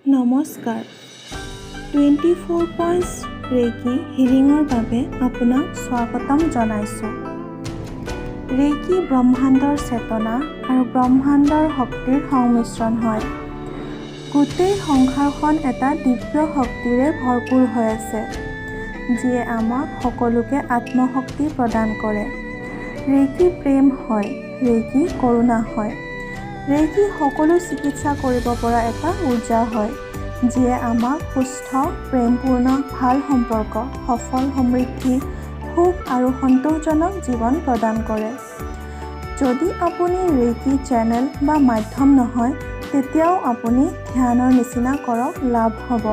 নমস্কাৰ 24 পইণ্টছ ৰেকি হিলিঙৰ বাবে আপোনাক স্বাগতম জনাইছোঁ। ৰেকি ব্ৰহ্মাণ্ডৰ চেতনা আৰু ব্ৰহ্মাণ্ডৰ শক্তিৰ সংমিশ্ৰণ হয়। গোটেই সংসাৰখন এটা দিব্য শক্তিৰে ভৰপূৰ হৈ আছে, যিয়ে আমাক সকলোকে আত্মশক্তি প্ৰদান কৰে। ৰেকি প্ৰেম হয়, ৰেকি কৰুণা হয়। ৰেকি সকলো চিকিৎসা কৰিব পৰা এটা ঊৰ্জা হয়, যিয়ে আমাক সুস্থ, প্ৰেমপূৰ্ণ, ভাল সম্পৰ্ক, সফল, সমৃদ্ধি, সুখ আৰু সন্তোষজনক জীৱন প্ৰদান কৰে। যদি আপুনি ৰেকি চেনেল বা মাধ্যম নহয়, তেতিয়াও আপুনি ধ্যানৰ নিচিনা কৰক, লাভ হ'ব।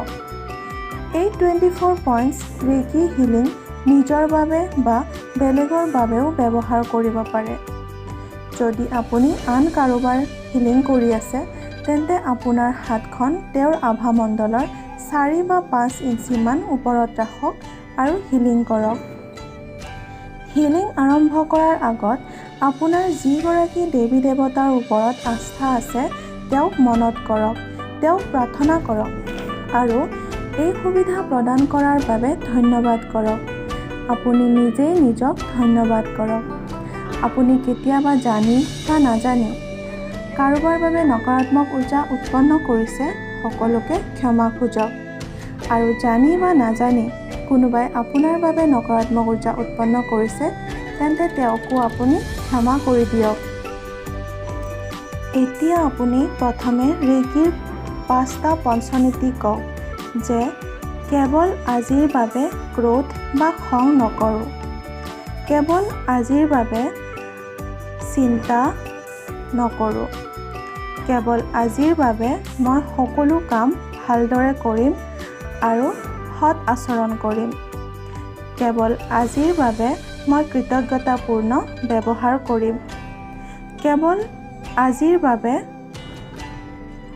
এই 24 পইণ্টছ ৰেকি হিলিং নিজৰ বাবে বা বেলেগৰ বাবেও ব্যৱহাৰ কৰিব পাৰে। যদি আপুনি আন কাৰোবাৰ হিলিং কৰি আছে, তেন্তে আপোনাৰ হাতখন তেওঁৰ আভামণ্ডলৰ 4 বা 5 ইঞ্চিমান ওপৰত ৰাখক আৰু হিলিং কৰক। হিলিং আৰম্ভ কৰাৰ আগত আপোনাৰ যিগৰাকী দেৱী-দেৱতাৰ ওপৰত আস্থা আছে, তেওঁক মনত কৰক, তেওঁক প্ৰাৰ্থনা কৰক আৰু এই সুবিধা প্ৰদান কৰাৰ বাবে ধন্যবাদ কৰক। আপুনি নিজেই নিজক ধন্যবাদ কৰক। আপুনি কেতিয়াবা জানি বা নাজানি কাৰোবাৰ বাবে নকাৰাত্মক ঊৰ্জা উৎপন্ন কৰিছে, সকলোকে ক্ষমা খোজক। আৰু জানি বা নাজানি কোনোবাই আপোনাৰ বাবে নকাৰাত্মক ঊৰ্জা উৎপন্ন কৰিছে, তেন্তে তেওঁকো আপুনি ক্ষমা কৰি দিয়ক। এতিয়া আপুনি প্ৰথমে ৰেকিৰ 5টা পঞ্চনীতি কওক, যে কেৱল আজিৰ বাবে ক্ৰোধ বা খং নকৰোঁ, কেৱল আজিৰ বাবে চিন্তা নকৰোঁ, কেৱল আজিৰ বাবে মই সকলো কাম ভালদৰে কৰিম আৰু সৎ আচৰণ কৰিম, কেৱল আজিৰ বাবে মই কৃতজ্ঞতাপূৰ্ণ ব্যৱহাৰ কৰিম, কেৱল আজিৰ বাবে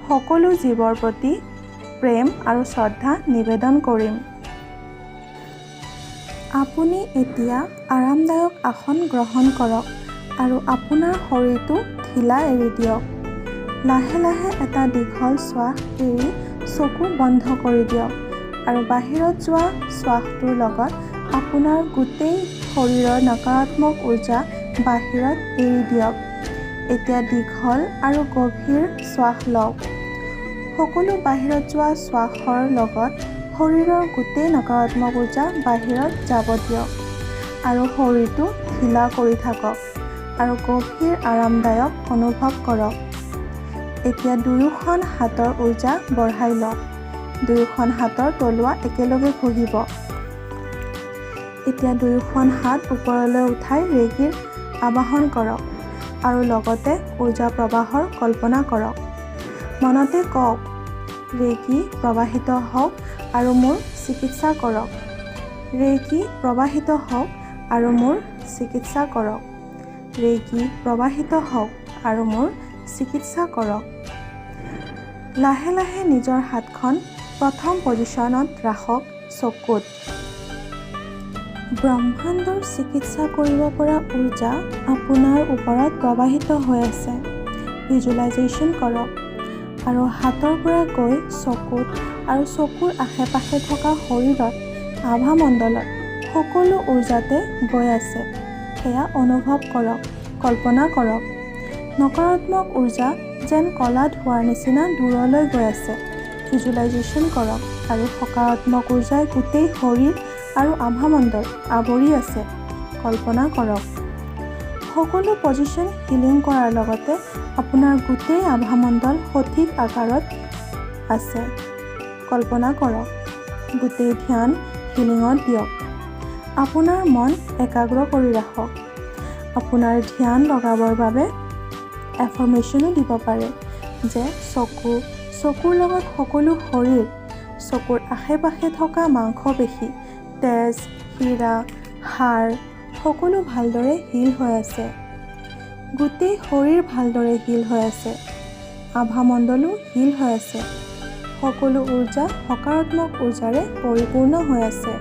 সকলো জীৱৰ প্ৰতি প্ৰেম আৰু শ্ৰদ্ধা নিবেদন কৰিম। আপুনি এতিয়া আৰামদায়ক আসন গ্ৰহণ কৰক আৰু আপোনাৰ শৰীৰটো ঢিলা এৰি দিয়ক। লাহে লাহে এটা দীঘল শ্বাস এৰি চকু বন্ধ কৰি দিয়ক আৰু বাহিৰত যোৱা শ্বাসটোৰ লগত আপোনাৰ গোটেই শৰীৰৰ নকাৰাত্মক ঊৰ্জা বাহিৰত এৰি দিয়ক। এতিয়া দীঘল আৰু গভীৰ শ্বাস লওক। সকলো বাহিৰত যোৱা শ্বাসৰ লগত শৰীৰৰ গোটেই নকাৰাত্মক ঊৰ্জা বাহিৰত যাব দিয়ক আৰু শৰীৰটো ঢিলা কৰি থাকক আৰু গভীৰ আৰামদায়ক অনুভৱ কৰক। এতিয়া দুয়োখন হাতৰ ঊৰ্জা বঢ়াই লওক। দুয়োখন হাতৰ তলুৱা একেলগে ঘঁহিব। এতিয়া দুয়োখন হাত ওপৰলৈ উঠাই ৰেকিৰ আবাহন কৰক আৰু লগতে ঊৰ্জা প্ৰবাহৰ কল্পনা কৰক। মনতে কওক, ৰেকি প্ৰবাহিত হওক আৰু মোৰ চিকিৎসা কৰক। ৰেকি প্ৰবাহিত হওক আৰু মোৰ চিকিৎসা কৰক। ৰেকি প্ৰবাহিত হওক আৰু মোৰ চিকিৎসা কৰক। লাহে লাহে নিজৰ হাতখন প্ৰথম পজিশ্যনত ৰাখক, চকুত। ব্ৰহ্মাণ্ডৰ চিকিৎসা কৰিব পৰা ঊৰ্জা আপোনাৰ ওপৰত প্ৰবাহিত হৈ আছে। ভিজুৱেলাইজেশ্যন কৰক আৰু হাতৰ পৰা গৈ চকুত আৰু চকুৰ আশে-পাশে থকা শৰীৰত, আভামণ্ডলত সকলো ঊৰ্জাতে গৈ আছে, সেয়া অনুভৱ কৰক, কল্পনা কৰক। নকাৰাত্মক ঊৰ্জা যেন ক'লা ধোঁৱাৰ নিচিনা দূৰলৈ গৈ আছে। ভিজুৱেলাইজেশ্যন কৰক আৰু সকাৰাত্মক ঊৰ্জাই গোটেই শৰীৰ আৰু আভামণ্ডল আৱৰি আছে, কল্পনা কৰক। সকলো পজিশ্যন হিলিং কৰাৰ লগতে আপোনাৰ গোটেই আভামণ্ডল সঠিক আকাৰত আছে, কল্পনা কৰক। গোটেই ধ্যান হিলিঙত দিয়ক। আপোনাৰ মন একাগ্ৰ কৰি ৰাখক। আপোনাৰ ধ্যান লগাবৰ বাবে এফাৰ্মেশ্যনো দিব পাৰে, যে চকুৰ লগত সকলো শৰীৰ, চকুৰ আশে-পাশে থকা মাংসপেশী, তেজ, শিৰা, হাড় সকলো ভালদৰে হিল হৈ আছে। গোটেই শৰীৰ ভালদৰে হিল হৈ আছে। আভামণ্ডলো হিল হৈ আছে। সকলো ঊৰ্জা সকাৰাত্মক ঊৰ্জাৰে পৰিপূৰ্ণ হৈ আছে।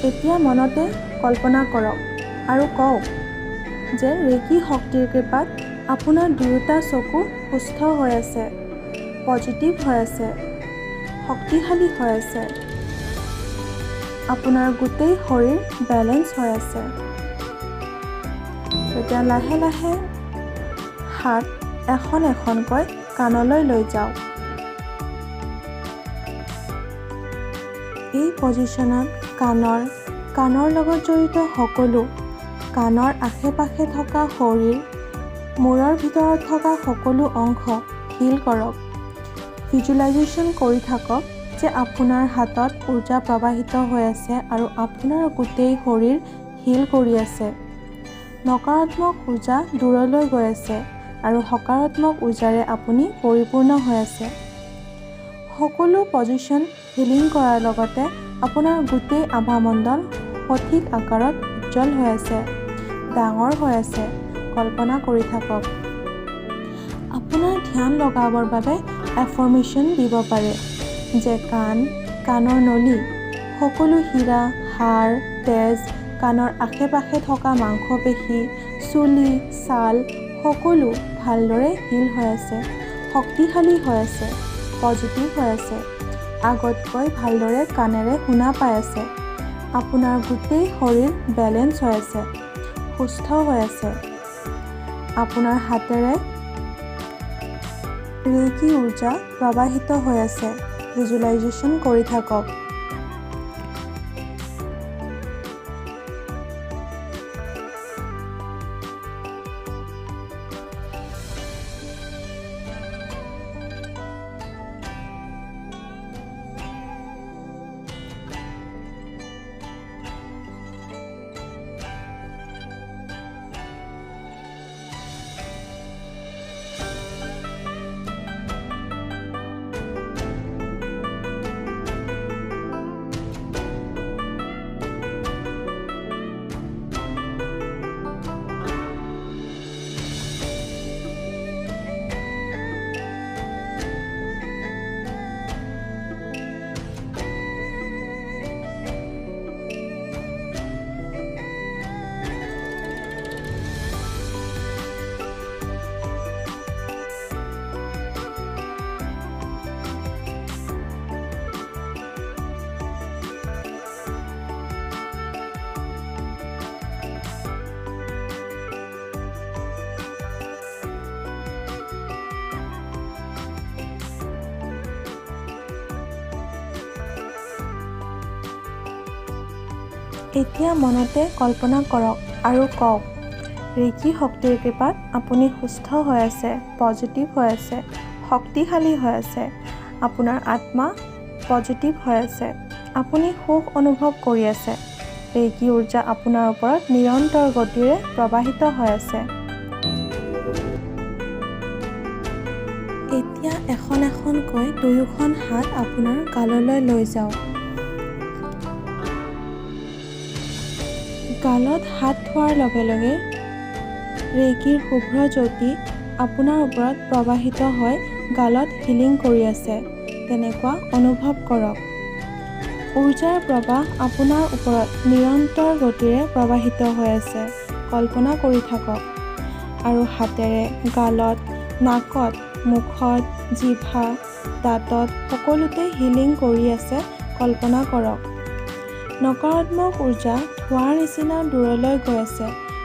এতিয়া মনতে কল্পনা কৰক আৰু কওক যে ৰেকি শক্তিৰ কৃপাত আপোনাৰ দুয়োটা চকু সুস্থ হৈ আছে, পজিটিভ হৈ আছে, শক্তিশালী হৈ আছে। আপোনাৰ গোটেই শৰীৰ বেলেঞ্চ হৈ আছে। এতিয়া লাহে লাহে হাত এখন এখনকৈ কাণলৈ লৈ যাওক। এই পজিশ্যনত কাণৰ লগত জড়িত সকলো, কাণৰ আশে-পাশে থকা শৰীৰ, মূৰৰ ভিতৰত থকা সকলো অংশ হিল কৰক। ভিজুৱেলাইজেশ্যন কৰি থাকক যে আপোনাৰ হাতত ঊৰ্জা প্ৰবাহিত হৈ আছে আৰু আপোনাৰ গোটেই শৰীৰ হিল কৰি আছে। নকাৰাত্মক ঊৰ্জা দূৰলৈ গৈ আছে আৰু সকাৰাত্মক ঊৰ্জাৰে আপুনি পৰিপূৰ্ণ হৈ আছে। সকলো পজিশ্যন হিলিং কৰাৰ লগতে আপোনাৰ গোটেই আভামণ্ডল সঠিক আকাৰত উজ্জ্বল হৈ আছে, ডাঙৰ হৈ আছে। কল্পনা কৰি থাকক। আপোনাৰ ধ্যান লগাবৰ বাবে এফাৰ্মেশ্যন দিব পাৰে যে কাণৰ নলী, সকলো হীৰা, হাড়, তেজ, কাণৰ আশে-পাশে থকা মাংসপেশী, চুলি, ছাল সকলো ভালদৰে হিল হৈ আছে, শক্তিশালী হৈ আছে, পজিটিভ হৈ আছে, আগতকৈ ভালদৰে কাণেৰে শুনা পাই আছে। আপোনাৰ গোটেই শৰীৰ বেলেঞ্চ হৈ আছে, সুস্থ হৈ আছে। আপোনাৰ হাতেৰে ৰেকি ঊৰ্জা প্ৰবাহিত হৈ আছে। ভিজুৱেলাইজেশ্যন কৰি থাকক। এতিয়া মনতে কল্পনা কৰক আৰু কওক, ৰেকি শক্তিৰ কৃপাত আপুনি সুস্থ হৈ আছে, পজিটিভ হৈ আছে, শক্তিশালী হৈ আছে। আপোনাৰ আত্মা পজিটিভ হৈ আছে। আপুনি সুখ অনুভৱ কৰি আছে। ৰেকি ঊৰ্জা আপোনাৰ ওপৰত নিৰন্তৰ গতিৰে প্ৰবাহিত হৈ আছে। এতিয়া এখন এখনকৈ দুয়োখন হাত আপোনাৰ গাললৈ লৈ যাওক। গালত হাত থোৱাৰ লগে লগে ৰেকিৰ শুভ্ৰ জ্যোতি আপোনাৰ ওপৰত প্ৰবাহিত হৈ গালত হিলিং কৰি আছে। তেনেকুৱা অনুভৱ কৰক। ঊৰ্জাৰ প্ৰবাহ আপোনাৰ ওপৰত নিৰন্তৰ গতিৰে প্ৰবাহিত হৈ আছে। কল্পনা কৰি থাকক। আৰু হাতেৰে গালত, নাকত, মুখত, জিভা, দাঁতত সকলোতে হিলিং কৰি আছে। কল্পনা কৰক। নকাৰাত্মক ঊৰ্জা ধোঁৱাৰ নিচিনা দূৰলৈ গৈ আছে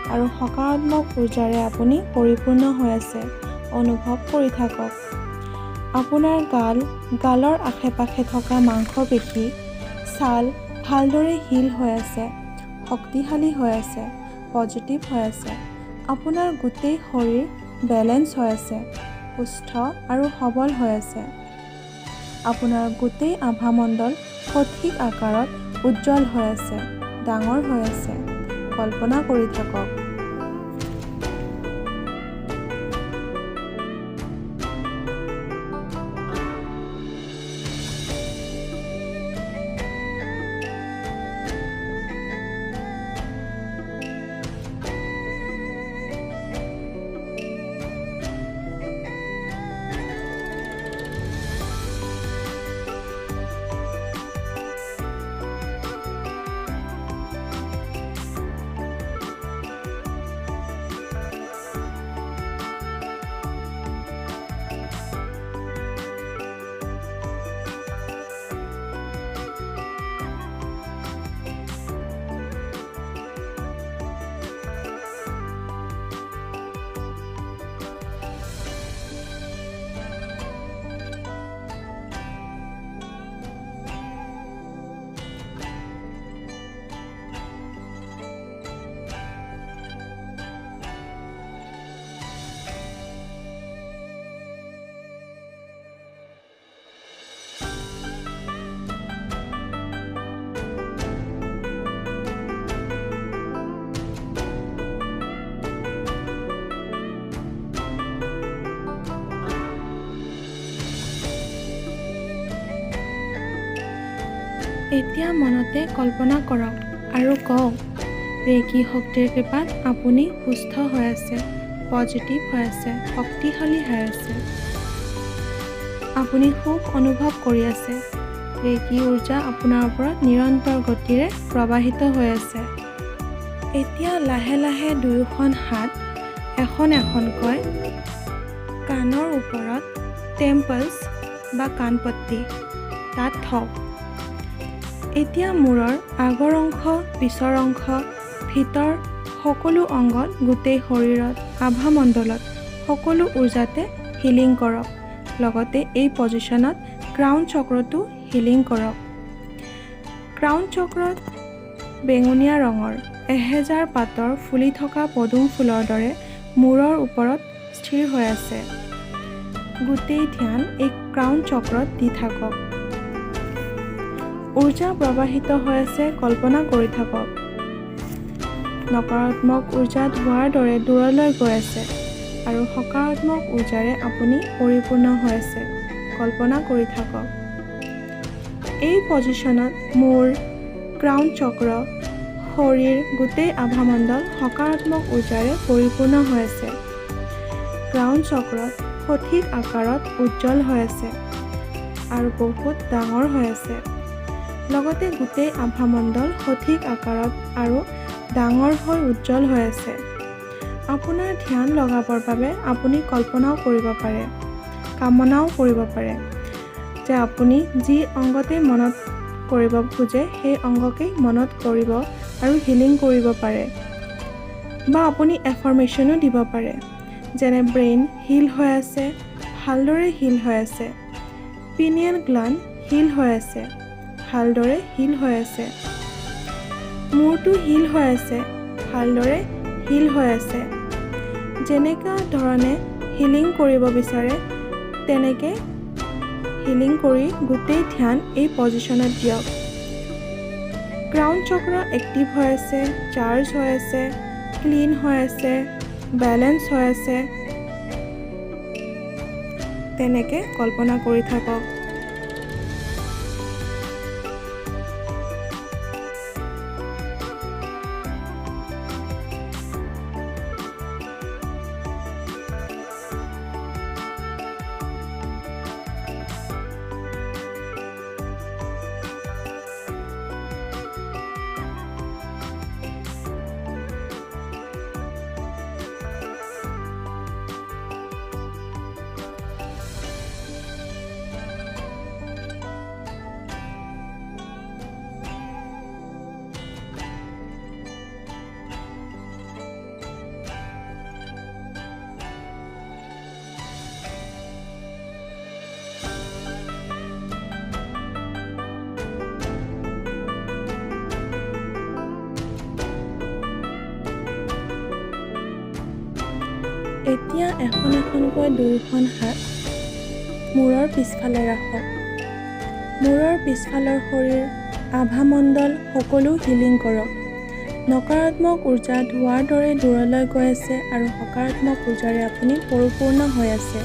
আৰু সকাৰাত্মক ঊৰ্জাৰে আপুনি পৰিপূৰ্ণ হৈ আছে। অনুভৱ কৰি থাকক। আপোনাৰ গালৰ আশে-পাশে থকা মাংসপেশী, ছাল ভালদৰে হিল হৈ আছে, শক্তিশালী হৈ আছে, পজিটিভ হৈ আছে। আপোনাৰ গোটেই শৰীৰ বেলেঞ্চ হৈ আছে, সুস্থ আৰু সবল হৈ আছে। আপোনাৰ গোটেই আভামণ্ডল সঠিক আকাৰত উজ্জ্বল হৈ আছে, ডাঙৰ হৈ আছে। কল্পনা কৰি থাকক। এতিয়া মনতে কল্পনা কৰক আৰু কওক, ৰেকি শক্তিৰ কৃপাত আপুনি সুস্থ হৈ আছে, পজিটিভ হৈ আছে, শক্তিশালী হৈ আছে। আপুনি সুখ অনুভৱ কৰি আছে। ৰেকি ঊৰ্জা আপোনাৰ ওপৰত নিৰন্তৰ গতিৰে প্ৰবাহিত হৈ আছে। এতিয়া লাহে লাহে দুয়োখন হাত এখন এখনকৈ কাণৰ ওপৰত টেম্পলছ বা কাণপট্টি তাত থওক। এতিয়া মূৰৰ আগৰ অংশ, পিছৰ অংশ, ভিতৰ সকলো অংগত, গোটেই শৰীৰত, আভামণ্ডলত সকলো ঊৰ্জাতে হিলিং কৰক। লগতে এই পজিশ্যনত ক্ৰাউন চক্ৰটো হিলিং কৰক। ক্ৰাউন চক্ৰত বেঙুনীয়া ৰঙৰ 1000 পাতৰ ফুলি থকা পদুম ফুলৰ দৰে মূৰৰ ওপৰত স্থিৰ হৈ আছে। গোটেই ধ্যান এই ক্ৰাউন চক্ৰত দি থাকক। ঊৰ্জা প্ৰবাহিত হৈ আছে, কল্পনা কৰি থাকক। নকাৰাত্মক ঊৰ্জা ধোঁৱাৰ দৰে দূৰলৈ গৈ আছে আৰু সকাৰাত্মক ঊৰ্জাৰে আপুনি পৰিপূৰ্ণ হৈ আছে, কল্পনা কৰি থাকক। এই পজিশ্যনত মূৰ, ক্ৰাউন চক্ৰ, শৰীৰ, গোটেই আভামণ্ডল সকাৰাত্মক ঊৰ্জাৰে পৰিপূৰ্ণ হৈ আছে। ক্ৰাউন চক্ৰত সঠিক আকাৰত উজ্জ্বল হৈ আছে আৰু বহুত ডাঙৰ হৈ আছে। লগতে গোটেই আভামণ্ডল সঠিক আকাৰত আৰু ডাঙৰ হৈ উজ্জ্বল হৈ আছে। আপোনাৰ ধ্যান লগাবৰ বাবে আপুনি কল্পনাও কৰিব পাৰে, কামনাও কৰিব পাৰে যে আপুনি যি অংগতে মনত কৰিব খোজে সেই অংগকেই মনত কৰিব আৰু হিলিং কৰিব পাৰে। বা আপুনি এফাৰ্মেশ্যনো দিব পাৰে, যেনে ব্ৰেইন হিল হৈ আছে, ভালদৰে হিল হৈ আছে। পিনিয়েল গ্লাণ্ড হিল হৈ আছে, ভালদৰে হিল হৈ আছে। মূৰটো হিল হৈ আছে, ভালদৰে হিল হৈ আছে। যেনেকুৱা ধৰণে হিলিং কৰিব বিচাৰে তেনেকৈ হিলিং কৰি গোটেই ধ্যান এই পজিশ্যনত দিয়ক। ক্ৰাউন চক্ৰ এক্টিভ হৈ আছে, চাৰ্জ হৈ আছে, ক্লিন হৈ আছে, বেলেঞ্চ হৈ আছে। তেনেকৈ কল্পনা কৰি থাকক। এতিয়া এখন এখনকৈ দুয়োখন হাত মূৰৰ পিছফালে ৰাখক। মূৰৰ পিছফালৰ শৰীৰ, আভামণ্ডল সকলো হিলিং কৰক। নকাৰাত্মক ঊৰ্জা ধোঁৱাৰ দৰে দূৰলৈ গৈ আছে আৰু সকাৰাত্মক ঊৰ্জাৰে আপুনি পৰিপূৰ্ণ হৈ আছে।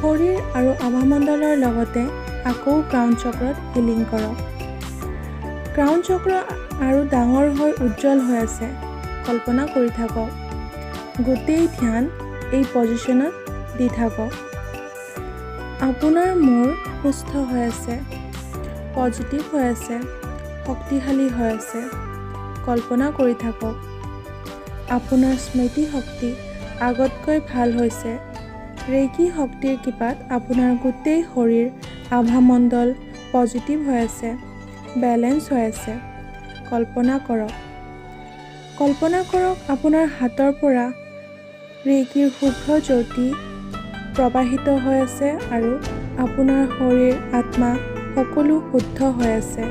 শৰীৰ আৰু আভামণ্ডলৰ লগতে আকৌ ক্ৰাউন চক্ৰত হিলিং কৰক। ক্ৰাউন চক্ৰ আৰু ডাঙৰ হৈ উজ্জ্বল হৈ আছে, কল্পনা কৰি থাকক। গোটেই ধ্যান এই পজিশ্যনত দি থাকক। আপোনাৰ মূৰ সুস্থ হৈ আছে, পজিটিভ হৈ আছে, শক্তিশালী হৈ আছে, কল্পনা কৰি থাকক। আপোনাৰ স্মৃতি শক্তি আগতকৈ ভাল হৈছে। ৰেকি শক্তিৰ কৃপাত আপোনাৰ গোটেই শৰীৰ, আভামণ্ডল পজিটিভ হৈ আছে, বেলেঞ্চ হৈ আছে, কল্পনা কৰক। কল্পনা কৰক আপোনাৰ হাতৰ পৰা ৰেকিৰ শুভ্ৰ জ্যোতি প্ৰবাহিত হৈ আছে আৰু আপোনাৰ শৰীৰ, আত্মা সকলো শুদ্ধ হৈ আছে।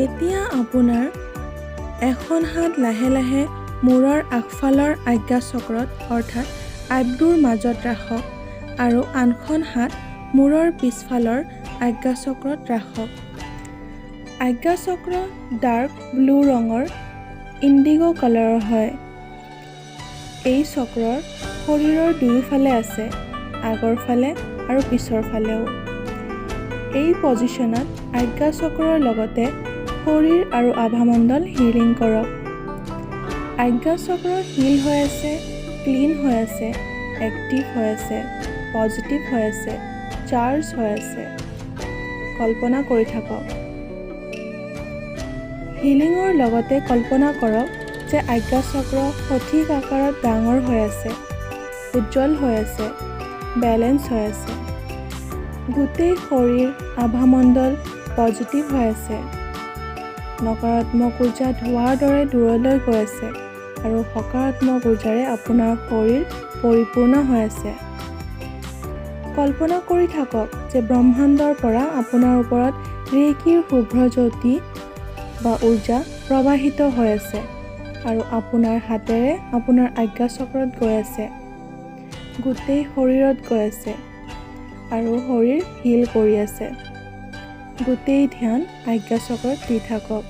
এতিয়া আপোনাৰ এখন হাত লাহে লাহে মূৰৰ আগফালৰ আজ্ঞাচক্ৰত অৰ্থাৎ আব্ৰুৰ মাজত ৰাখক আৰু আনখন হাত মূৰৰ পিছফালৰ আজ্ঞাচক্ৰত ৰাখক। আজ্ঞাচক্ৰ ডাৰ্ক ব্লু ৰঙৰ ইণ্ডিগো কালাৰৰ হয়। এই চক্ৰৰ শৰীৰৰ দুয়োফালে আছে, আগৰ ফালে আৰু পিছৰ ফালেও। এই পজিশ্যনত আজ্ঞাচক্ৰৰ লগতে শৰীৰ আৰু আভামণ্ডল হিলিং কৰক। আজ্ঞাচক্ৰ হিল হৈ আছে, ক্লিন হৈ আছে, এক্টিভ হৈ আছে, পজিটিভ হৈ আছে, চাৰ্জ হৈ আছে। কল্পনা কৰি থাকক। হিলিঙৰ লগতে কল্পনা কৰক যে আজ্ঞাচক্ৰ সঠিক আকাৰত ডাঙৰ হৈ আছে, উজ্জ্বল হৈ আছে, বেলেঞ্চ হৈ আছে। গোটেই শৰীৰ আভামণ্ডল পজিটিভ হৈ আছে। নকাৰাত্মক ঊৰ্জা ধোঁৱাৰ দৰে দূৰলৈ গৈ আছে আৰু সকাৰাত্মক ঊৰ্জাৰে আপোনাৰ শৰীৰ পৰিপূৰ্ণ হৈ আছে। কল্পনা কৰি থাকক যে ব্ৰহ্মাণ্ডৰ পৰা আপোনাৰ ওপৰত ৰেইকিৰ শুভ্ৰ জ্যোতি বা ঊৰ্জা প্ৰবাহিত হৈ আছে আৰু আপোনাৰ হাতেৰে আপোনাৰ আজ্ঞাচক্ৰত গৈ আছে, গোটেই শৰীৰত গৈ আছে আৰু শৰীৰ হিল কৰি আছে। গোটেই ধ্যান আজ্ঞাচক্ৰত দি থাকক।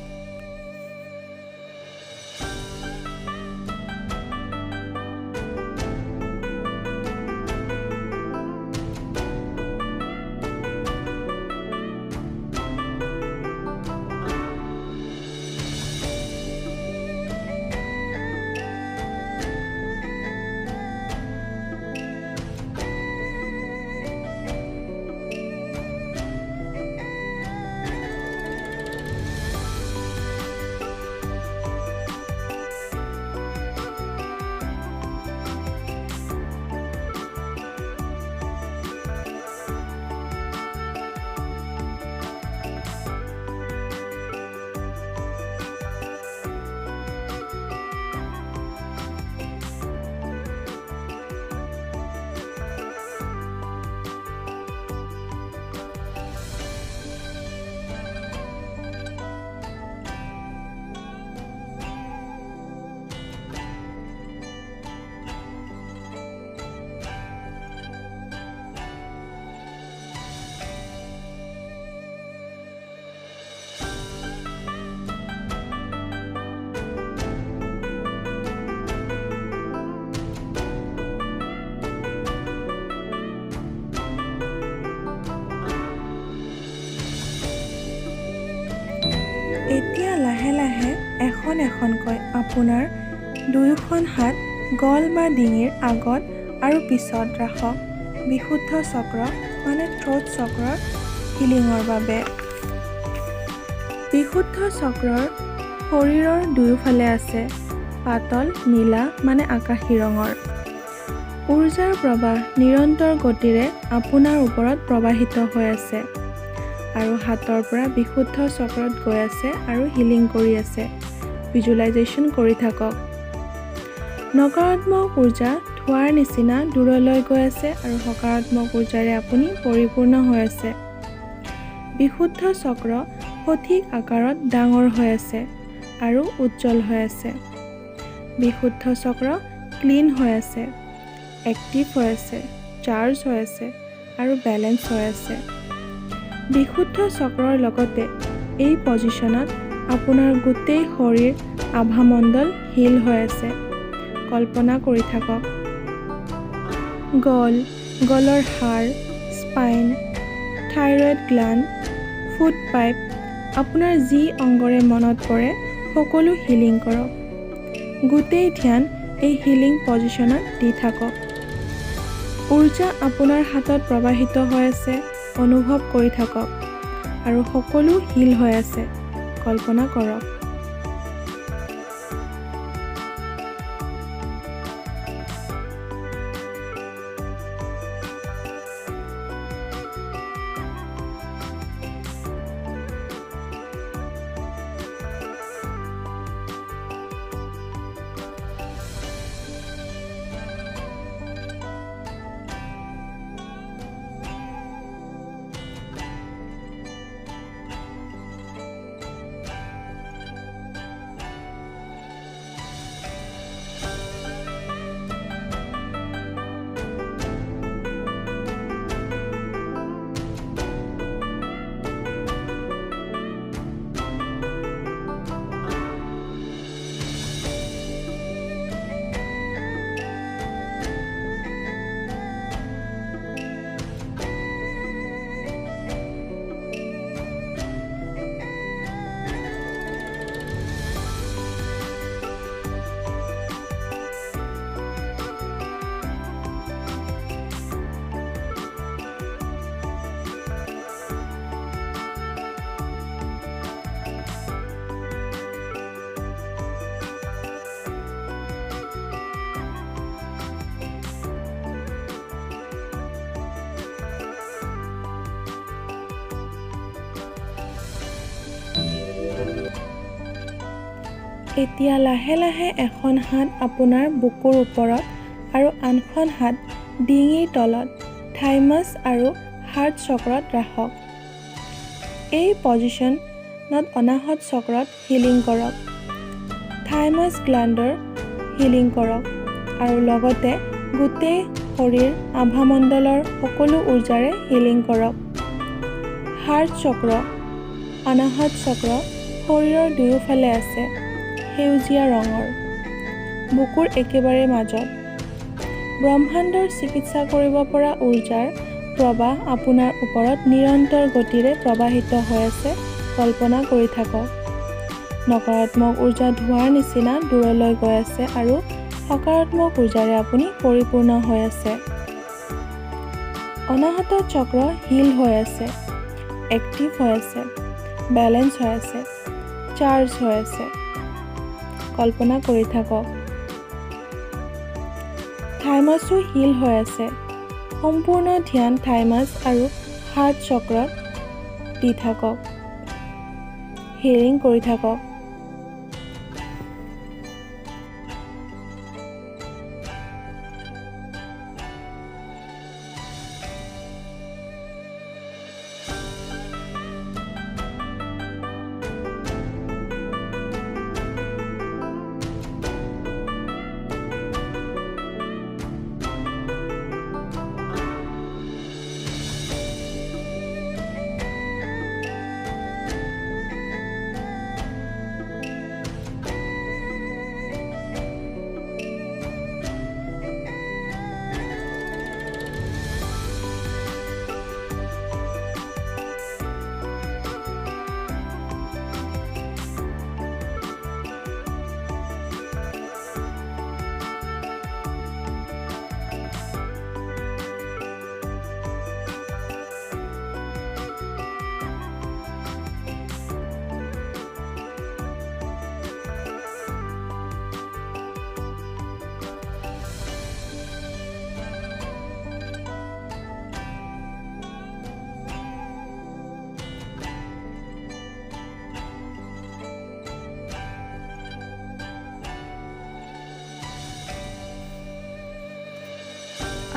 এতিয়া লাহে লাহে এখন এখনকৈ আপোনাৰ দুয়োখন হাত গল বা ডিঙিৰ আগত আৰু পিছত ৰাখক বিশুদ্ধ চক্ৰ মানে থ্ৰ'ট চক্ৰৰ হিলিঙৰ বাবে। বিশুদ্ধ চক্ৰৰ শৰীৰৰ দুয়োফালে আছে পাতল নীলা মানে আকাশী ৰঙৰ। ঊৰ্জাৰ প্ৰবাহ নিৰন্তৰ গতিৰে আপোনাৰ ওপৰত প্ৰবাহিত হৈ আছে আৰু হাতৰ পৰা বিশুদ্ধ চক্ৰত গৈ আছে আৰু হিলিং কৰি আছে। ভিজুৱেলাইজেশ্যন কৰি থাকক। নকাৰাত্মক ঊৰ্জা ধোঁৱাৰ নিচিনা দূৰলৈ গৈ আছে আৰু সকাৰাত্মক ঊৰ্জাৰে আপুনি পৰিপূৰ্ণ হৈ আছে। বিশুদ্ধ চক্ৰ সঠিক আকাৰত ডাঙৰ হৈ আছে আৰু উজ্জ্বল হৈ আছে। বিশুদ্ধ চক্ৰ ক্লিন হৈ আছে, এক্টিভ হৈ আছে, চাৰ্জ হৈ আছে আৰু বেলেঞ্চ হৈ আছে। বিশুদ্ধ চক্ৰৰ লগতে এই পজিশ্যনত আপোনাৰ গোটেই শৰীৰ আভামণ্ডল হিল হৈ আছে। কল্পনা কৰি থাকক। গলৰ হাড়, spine, thyroid gland, foot pipe, আপোনাৰ যি অংগৰে মনত পৰে সকলো হিলিং কৰক। গোটেই ধ্যান এই হিলিং পজিশ্যনত দি থাকক। ঊৰ্জা আপোনাৰ হাতত প্ৰবাহিত হৈ আছে, অনুভৱ কৰি থাকক আৰু সকলো হিল হৈ আছে। কল্পনা কৰক। এতিয়া লাহে লাহে এখন হাত আপোনাৰ বুকুৰ ওপৰত আৰু আনখন হাত ডিঙিৰ তলত থাইমাছ আৰু হাৰ্ট চক্ৰত ৰাখক। এই পজিশ্যনত অনাহত চক্ৰত হিলিং কৰক, থাইমাছ গ্ল্যাণ্ডৰ হিলিং কৰক আৰু লগতে গোটেই শৰীৰ আভামণ্ডলৰ সকলো ঊৰ্জাৰে হিলিং কৰক। হাৰ্ট চক্ৰ, অনাহত চক্ৰ শৰীৰৰ দুয়োফালে আছে, সেউজীয়া ৰঙৰ, বুকুৰ একেবাৰে মাজত। ব্ৰহ্মাণ্ডৰ চিকিৎসা কৰিব পৰা ঊৰ্জাৰ প্ৰবাহ আপোনাৰ ওপৰত নিৰন্তৰ গতিৰে প্ৰবাহিত হৈ আছে, কল্পনা কৰি থাকক। নকাৰাত্মক ঊৰ্জা ধোঁৱাৰ নিচিনা দূৰলৈ গৈ আছে আৰু সকাৰাত্মক ঊৰ্জাৰে আপুনি পৰিপূৰ্ণ হৈ আছে। অনাহত চক্ৰ হিল হৈ আছে, এক্টিভ হৈ আছে, বেলেঞ্চ হৈ আছে, চাৰ্জ হৈ আছে, কল্পনা কৰি থাকক। থাইমাছো হিল হৈ আছে। সম্পূৰ্ণ ধ্যান থাইমাছ আৰু হাৰ্ট চক্ৰত দি থাকক, হিলিং কৰি থাকক।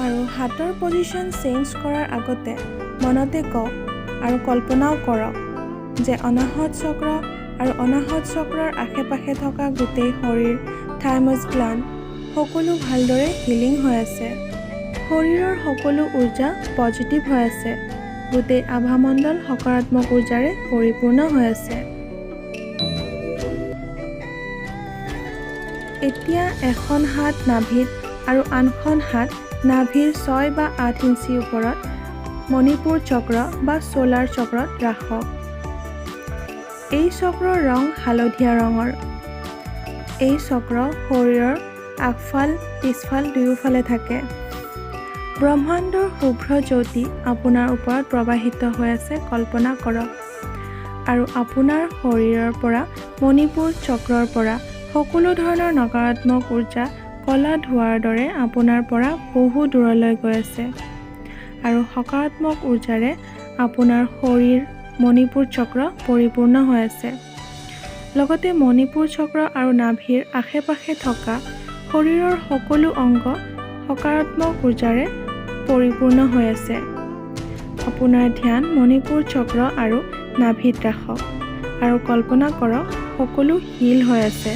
আৰু হাতৰ পজিশ্যন চেঞ্জ কৰাৰ আগতে মনতে কওক আৰু কল্পনাও কৰক যে অনাহত চক্ৰ আৰু অনাহত চক্ৰৰ আশে পাশে থকা গোটেই শৰীৰ, থাইমাছ গ্ল্যাণ্ড সকলো ভালদৰে হিলিং হৈ আছে। শৰীৰৰ সকলো ঊৰ্জা পজিটিভ হৈ আছে, গোটেই আভামণ্ডল সকাৰাত্মক ঊৰ্জাৰে পৰিপূৰ্ণ হৈ আছে। এতিয়া এখন হাত নাভিত আৰু আনখন হাত নাভিৰ 6 বা 8 ইঞ্চি ওপৰত মণিপুৰ চক্ৰ বা সোলাৰ চক্ৰত ৰাখক। এই চক্ৰৰ ৰং হালধীয়া ৰঙৰ। এই চক্ৰ শৰীৰৰ আগফাল পিছফাল দুয়োফালে থাকে। ব্ৰহ্মাণ্ডৰ শুভ্ৰ জ্যোতি আপোনাৰ ওপৰত প্ৰবাহিত হৈ আছে, কল্পনা কৰক। আৰু আপোনাৰ শৰীৰৰ পৰা মণিপুৰ চক্ৰৰ পৰা সকলো ধৰণৰ নকাৰাত্মক ঊৰ্জা কলা ধোঁৱাৰ দৰে আপোনাৰ পৰা বহু দূৰলৈ গৈ আছে আৰু সকাৰাত্মক ঊৰ্জাৰে আপোনাৰ শৰীৰ মণিপুৰ চক্ৰ পৰিপূৰ্ণ হৈ আছে। লগতে মণিপুৰ চক্ৰ আৰু নাভিৰ আশে পাশে থকা শৰীৰৰ সকলো অংগ সকাৰাত্মক ঊৰ্জাৰে পৰিপূৰ্ণ হৈ আছে। আপোনাৰ ধ্যান মণিপুৰ চক্ৰ আৰু নাভিত ৰাখক আৰু কল্পনা কৰক সকলো হিল হৈ আছে।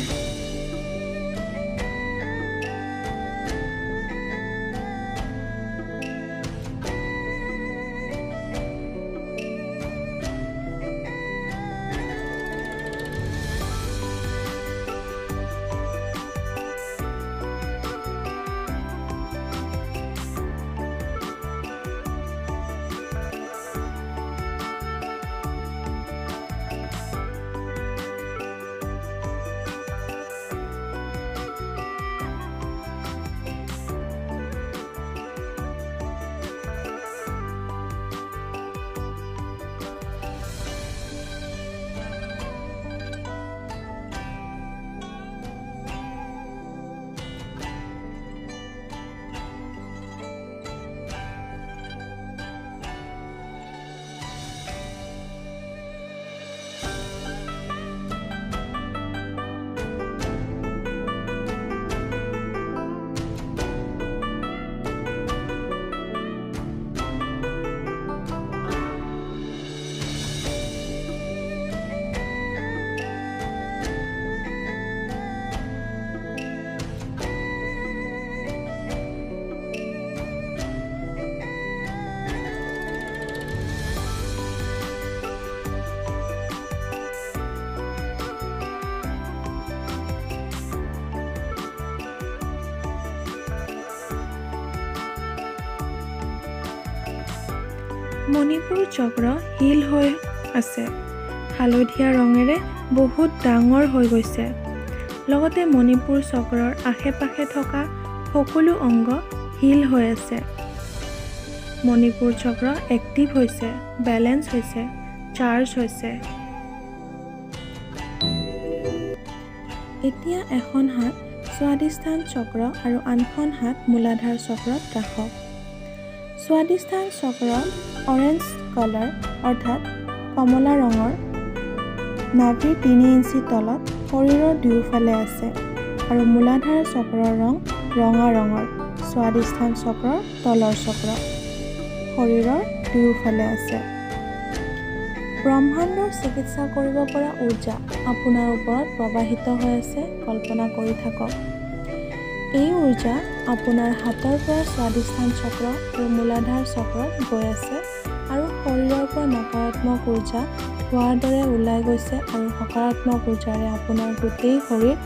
মণিপুৰ চক্ৰ শিল হৈ আছে। হালধীয়া ৰঙেৰে বহুত ডাঙৰ হৈ গৈছে। লগতে মণিপুৰ চক্ৰৰ আশে-পাশে থকা সকলো অংগ শিল হৈ আছে। মণিপুৰ চক্ৰ এক্টিভ হৈছে, বেলেন্স হৈছে, চাৰ্জ হৈছে। এতিয়া এখন হাত স্বাধিষ্ঠান চক্ৰ আৰু আনখন হাত মূলাধাৰ চক্ৰত ৰাখক। স্বাধিষ্ঠান চক্ৰ অৰেঞ্জ কালাৰ অৰ্থাৎ কমলা ৰঙৰ, নাভিৰ 3 ইঞ্চি তলত শৰীৰৰ দুয়োফালে আছে আৰু মূলাধাৰ চক্ৰৰ ৰং ৰঙা ৰঙৰ, স্বাধিষ্ঠান চক্ৰৰ তলৰ চক্ৰ শৰীৰৰ দুয়োফালে আছে। ব্ৰহ্মাণ্ডৰ চিকিৎসা কৰিব পৰা ঊৰ্জা আপোনাৰ ওপৰত প্ৰবাহিত হৈ আছে, কল্পনা কৰি থাকক। এই ঊৰ্জা আপোনাৰ হাতৰ পৰা স্বাধিষ্ঠান চক্ৰ আৰু মূলাধাৰ চক্ৰত গৈ আছে আৰু শৰীৰৰ পৰা নকাৰাত্মক ঊৰ্জা ধোঁৱাৰ দৰে ওলাই গৈছে আৰু সকাৰাত্মক ঊৰ্জাৰে আপোনাৰ গোটেই শৰীৰ,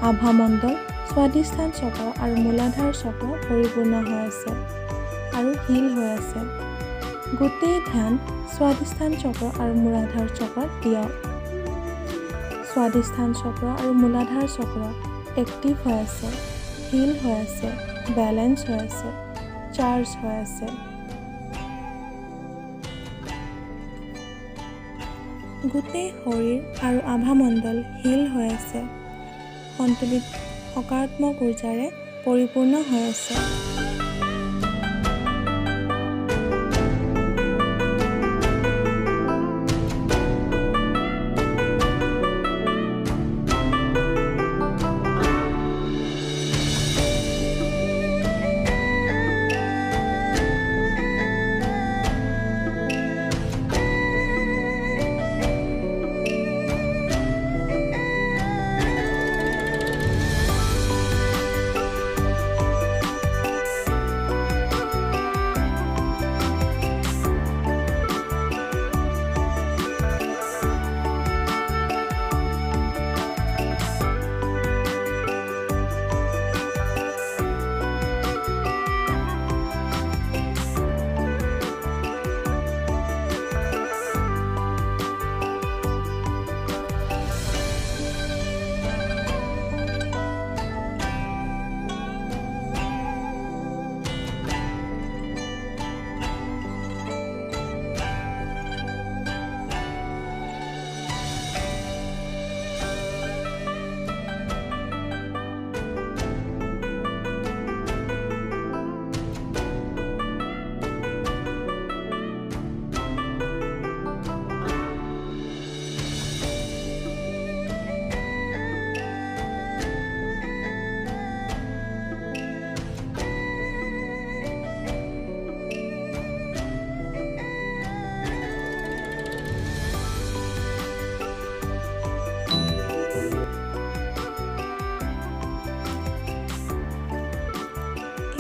আভামণ্ডল, স্বাধিষ্ঠান চক্ৰ আৰু মূলাধাৰ চক্ৰ পৰিপূৰ্ণ হৈ আছে আৰু হিল হৈ আছে। গোটেই ধ্যান স্বাধিষ্ঠান চক্ৰ আৰু মূলাধাৰ চক্ৰত দিয়ক। স্বাধিষ্ঠান চক্ৰ আৰু মূলাধাৰ চক্ৰ এক্টিভ হৈ আছে, হিল হৈ আছে, বেলেন্স হৈ আছে, চাৰ্জ হৈ আছে। গোটেই শৰীৰ আৰু আভামণ্ডল হিল হৈ আছে, সন্তুলিত সকাৰাত্মক ঊৰ্জাৰে পৰিপূৰ্ণ হৈ আছে।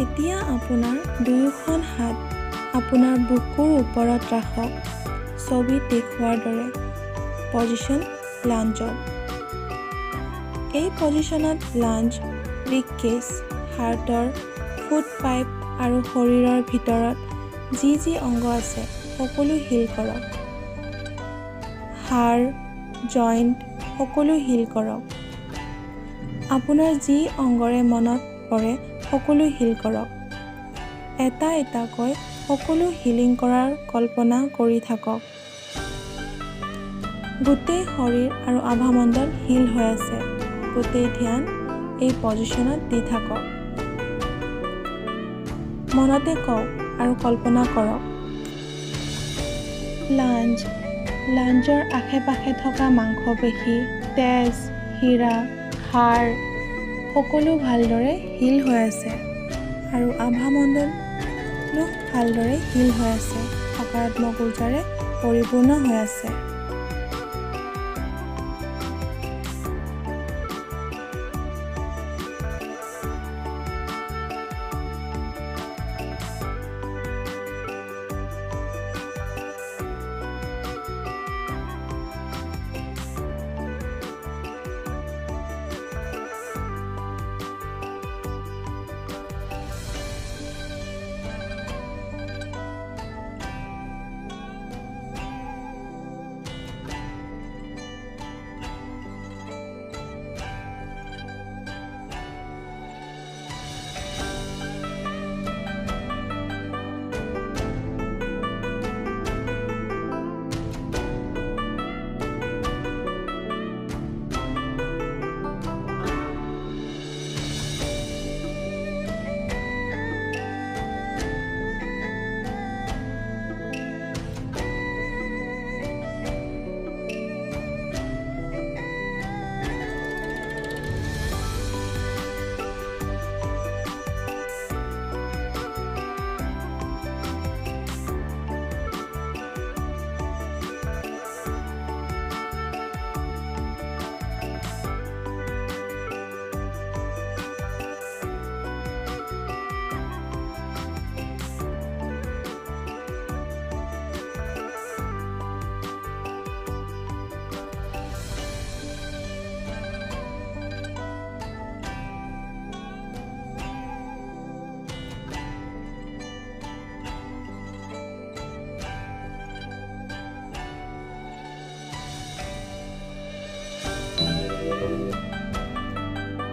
এতিয়া আপোনাৰ দুয়োখন হাত আপোনাৰ বুকুৰ ওপৰত ৰাখক, ছবিত দেখুওৱাৰ দৰে পজিশ্যন লাঞ্জত। এই পজিশ্যনত লাঞ্জ, ৰিবকেজ, হাৰ্টৰ, ফুট পাইপ আৰু শৰীৰৰ ভিতৰত যি যি অংগ আছে সকলো হিল কৰক। হাড়, জইণ্ট সকলো হিল কৰক। আপোনাৰ যি অংগৰে মনত পৰে সকলো হিল কৰক। এটা এটাকৈ সকলো হিলিং কৰাৰ কল্পনা কৰি থাকক। গোটেই শৰীৰ আৰু আভামণ্ডল হিল হৈ আছে। গোটেই ধ্যান এই পজিশ্যনত দি থাকক। মনতে কওক আৰু কল্পনা কৰক। লাঞ্জ, লাঞ্জৰ আশে-পাশে থকা মাংসপেশী, তেজ, হীৰা, হাড় সকলো ভালদৰে হিল হৈ আছে আৰু আভামণ্ডলো ভালদৰে হিল হৈ আছে, সকাৰাত্মক ঊৰ্জাৰে পৰিপূৰ্ণ হৈ আছে।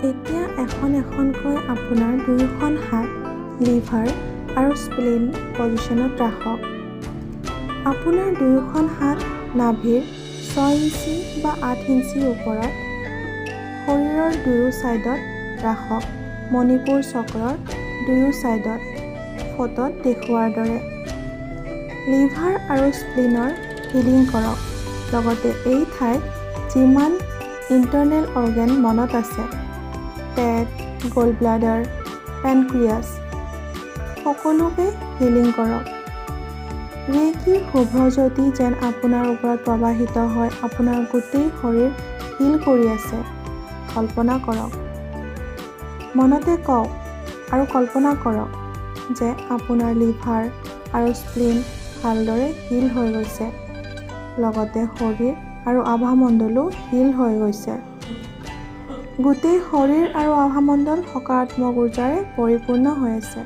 এতিয়া এখনকৈ আপোনাৰ দুয়োখন হাত লিভাৰ আৰু স্প্লিন পজিশ্যনত ৰাখক। আপোনাৰ দুয়োখন হাত নাভিৰ 6 ইঞ্চি বা 8 ইঞ্চি ওপৰত শৰীৰৰ দুয়ো ছাইডত ৰাখক, মণিপুৰ চক্ৰৰ দুয়ো ছাইডত ফটোত দেখুওৱাৰ দৰে। লিভাৰ আৰু স্প্লিনৰ হিলিং কৰক। লগতে এই ঠাইত যিমান ইণ্টাৰনেল অৰ্গেন মনত আছে, পেট, গল ব্লাডাৰ, পেনক্ৰিয়াছ, সকলোকে হিলিং কৰক। ৰেইকিৰ শুভ্ৰজ্যোতি যেন আপোনাৰ ওপৰত প্ৰবাহিত হৈ আপোনাৰ গোটেই শৰীৰ হিল কৰি আছে। কল্পনা কৰক। মনতে কওক আৰু কল্পনা কৰক যে আপোনাৰ লিভাৰ আৰু স্প্লিন ভালদৰে হিল হৈ গৈছে। লগতে শৰীৰ আৰু আভামণ্ডলো হিল হৈ গৈছে। গোটেই শৰীৰ আৰু আভামণ্ডল সকাৰাত্মক ঊৰ্জাৰে পৰিপূৰ্ণ হৈ আছে।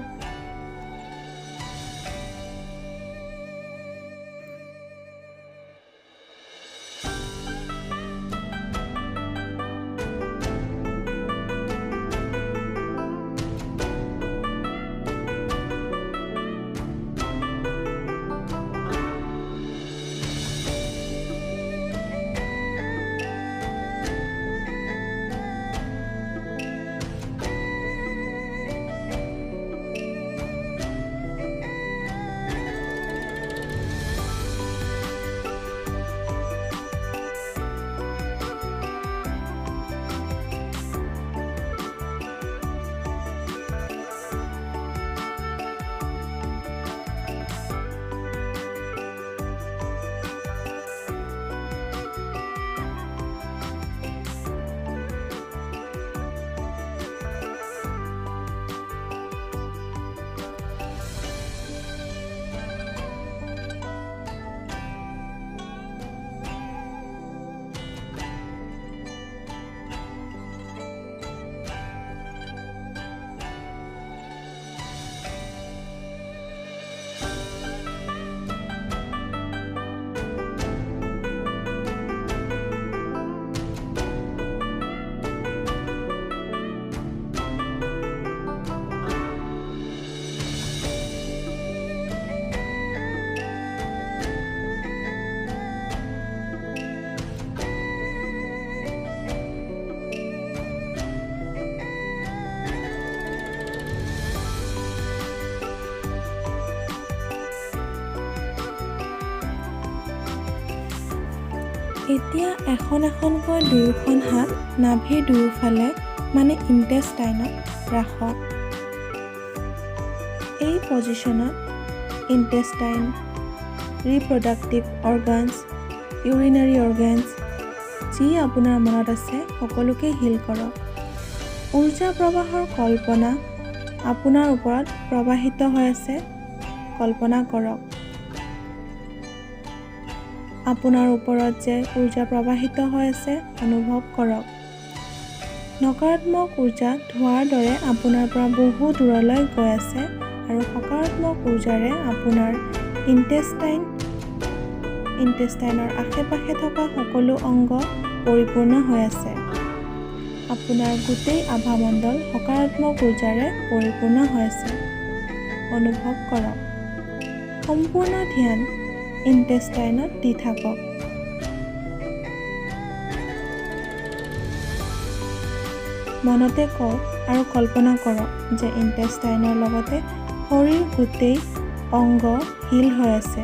এতিয়া এখনকৈ দুয়োখন হাত নাভিৰ দুয়োফালে মানে ইণ্টেষ্টাইনত ৰাখক। এই পজিশ্যনত ইণ্টেষ্টাইন, ৰিপ্ৰডাক্টিভ অৰ্গানছ, ইউৰিনাৰী অৰ্গেনছ, যি আপোনাৰ মনত আছে সকলোকে হিল কৰক। ঊৰ্জা প্ৰবাহৰ কল্পনা আপোনাৰ ওপৰত প্ৰবাহিত হৈ আছে। কল্পনা কৰক আপোনাৰ ওপৰত যে ঊৰ্জা প্ৰবাহিত হৈ আছে, অনুভৱ কৰক। নকাৰাত্মক ঊৰ্জা ধোঁৱাৰ দৰে আপোনাৰ পৰা বহু দূৰলৈ গৈ আছে আৰু সকাৰাত্মক ঊৰ্জাৰে আপোনাৰ ইণ্টেষ্টাইনৰ আশে-পাশে থকা সকলো অংগ পৰিপূৰ্ণ হৈ আছে। আপোনাৰ গোটেই আভামণ্ডল সকাৰাত্মক ঊৰ্জাৰে পৰিপূৰ্ণ হৈ আছে। অনুভৱ কৰক। সম্পূৰ্ণ ধ্যান ইণ্টেষ্টাইনত দি থাকক। মনতে কওক আৰু কল্পনা কৰক যে ইণ্টেষ্টাইনৰ লগতে শৰীৰ গোটেই অংগ হিল হৈ আছে।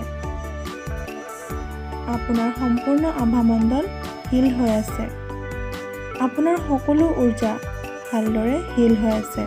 আপোনাৰ সম্পূৰ্ণ আভামণ্ডল হিল হৈ আছে। আপোনাৰ সকলো ঊৰ্জা ভালদৰে হিল হৈ আছে।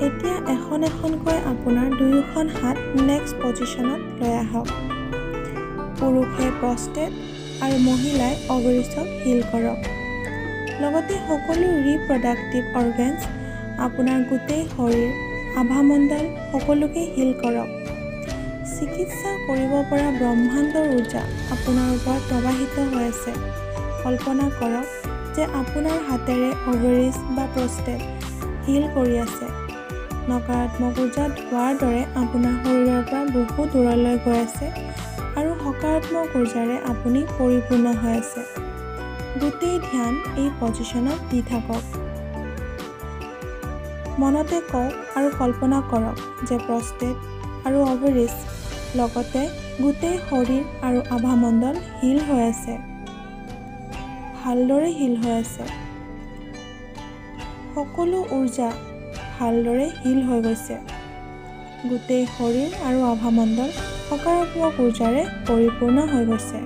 এতিয়া এখন এখনকৈ আপোনাৰ দুয়োখন হাত নেক্সট পজিশ্যনত লৈ আহক। পুৰুষে প্ৰষ্টেট আৰু মহিলাই অভাৰিছক হিল কৰক। লগতে সকলো ৰিপ্ৰডাক্টিভ অৰ্গেনছ, আপোনাৰ গোটেই শৰীৰ, আভামণ্ডল সকলোকে হিল কৰক। চিকিৎসা কৰিব পৰা ব্ৰহ্মাণ্ডৰ ঊৰ্জা আপোনাৰ ওপৰত প্ৰবাহিত হৈ আছে। কল্পনা কৰক যে আপোনাৰ হাতেৰে অভাৰিছ বা প্ৰষ্টেট হিল কৰি আছে। নকাৰাত্মক ঊৰ্জা ধোৱাৰ দৰে আপোনাৰ শৰীৰৰ পৰা বহু দূৰলৈ গৈ আছে আৰু সকাৰাত্মক ঊৰ্জাৰে আপুনি পৰিপূৰ্ণ হৈ আছে। গোটেই ধ্যান এই পজিশ্যনত দি থাকক। মনতে কওক আৰু কল্পনা কৰক যে প্ৰষ্টেট আৰু অভাৰিছ লগতে গোটেই শৰীৰ আৰু আভামণ্ডল হিল হৈ আছে, ভালদৰে হিল হৈ আছে। সকলো ঊৰ্জা ভালদৰে হিল হৈ গৈছে। গোটেই শৰীৰ আৰু আভামণ্ডল সকাৰাত্মক ঊৰ্জাৰে পৰিপূৰ্ণ হৈ গৈছে।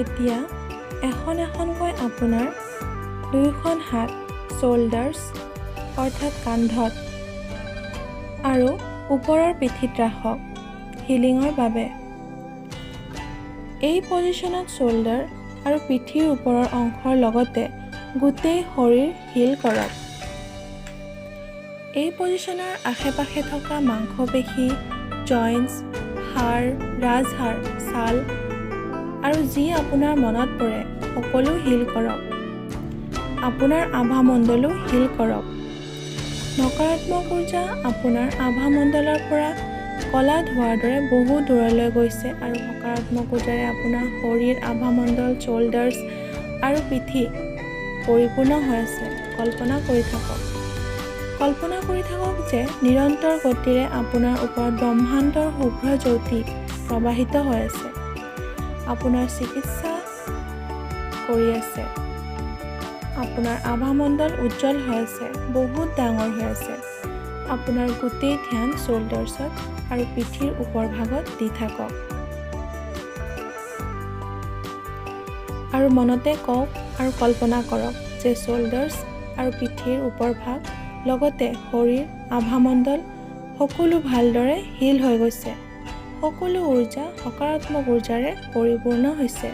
এতিয়া এখন এখনকৈ আপোনাৰ দুয়োখন হাত শ্ব'ল্ডাৰ্ছ অৰ্থাৎ কান্ধত আৰু ওপৰৰ পিঠিত ৰাখক হিলিঙৰ বাবে। এই পজিশ্যনত শ্ব'ল্ডাৰ আৰু পিঠিৰ ওপৰৰ অংশৰ লগতে গোটেই শৰীৰ হিল কৰক। এই পজিশ্যনৰ আশে-পাশে থকা মাংসপেশী, জইণ্টছ, হাড়, ৰাজহাড়, ছাল আৰু যি আপোনাৰ মনত পৰে সকলো হিল কৰক। আপোনাৰ আভামণ্ডলো হিল কৰক। নকাৰাত্মক ঊৰ্জা আপোনাৰ আভামণ্ডলৰ পৰা কলা ধোৱাৰ দৰে বহু দূৰলৈ গৈছে আৰু সকাৰাত্মক ঊৰ্জাৰে আপোনাৰ শৰীৰ, আভামণ্ডল, শ্ব'ল্ডাৰ্ছ আৰু পিঠি পৰিপূৰ্ণ হৈ আছে। কল্পনা কৰি থাকক। কল্পনা কৰি থাকক যে নিৰন্তৰ গতিৰে আপোনাৰ ওপৰত ব্ৰহ্মাণ্ডৰ শুভ্ৰ জ্যোতি প্ৰবাহিত হৈ আছে। আপোনাৰ চিকিৎসা কৰি আছে। আপোনাৰ আভামণ্ডল উজ্জ্বল হৈ আছে, বহুত ডাঙৰ হৈ আছে। আপোনাৰ গোটেই ধ্যান শ্ব'ল্ডাৰ্ছত আৰু পিঠিৰ ওপৰ ভাগত দি থাকক। আৰু মনতে কওক আৰু কল্পনা কৰক যে শ্ব'ল্ডাৰ্ছ আৰু পিঠিৰ ওপৰ ভাগ লগতে শৰীৰ, আভামণ্ডল সকলো ভালদৰে হিল হৈ গৈছে। সকলো ঊৰ্জা সকাৰাত্মক ঊৰ্জাৰে পৰিপূৰ্ণ হৈছে।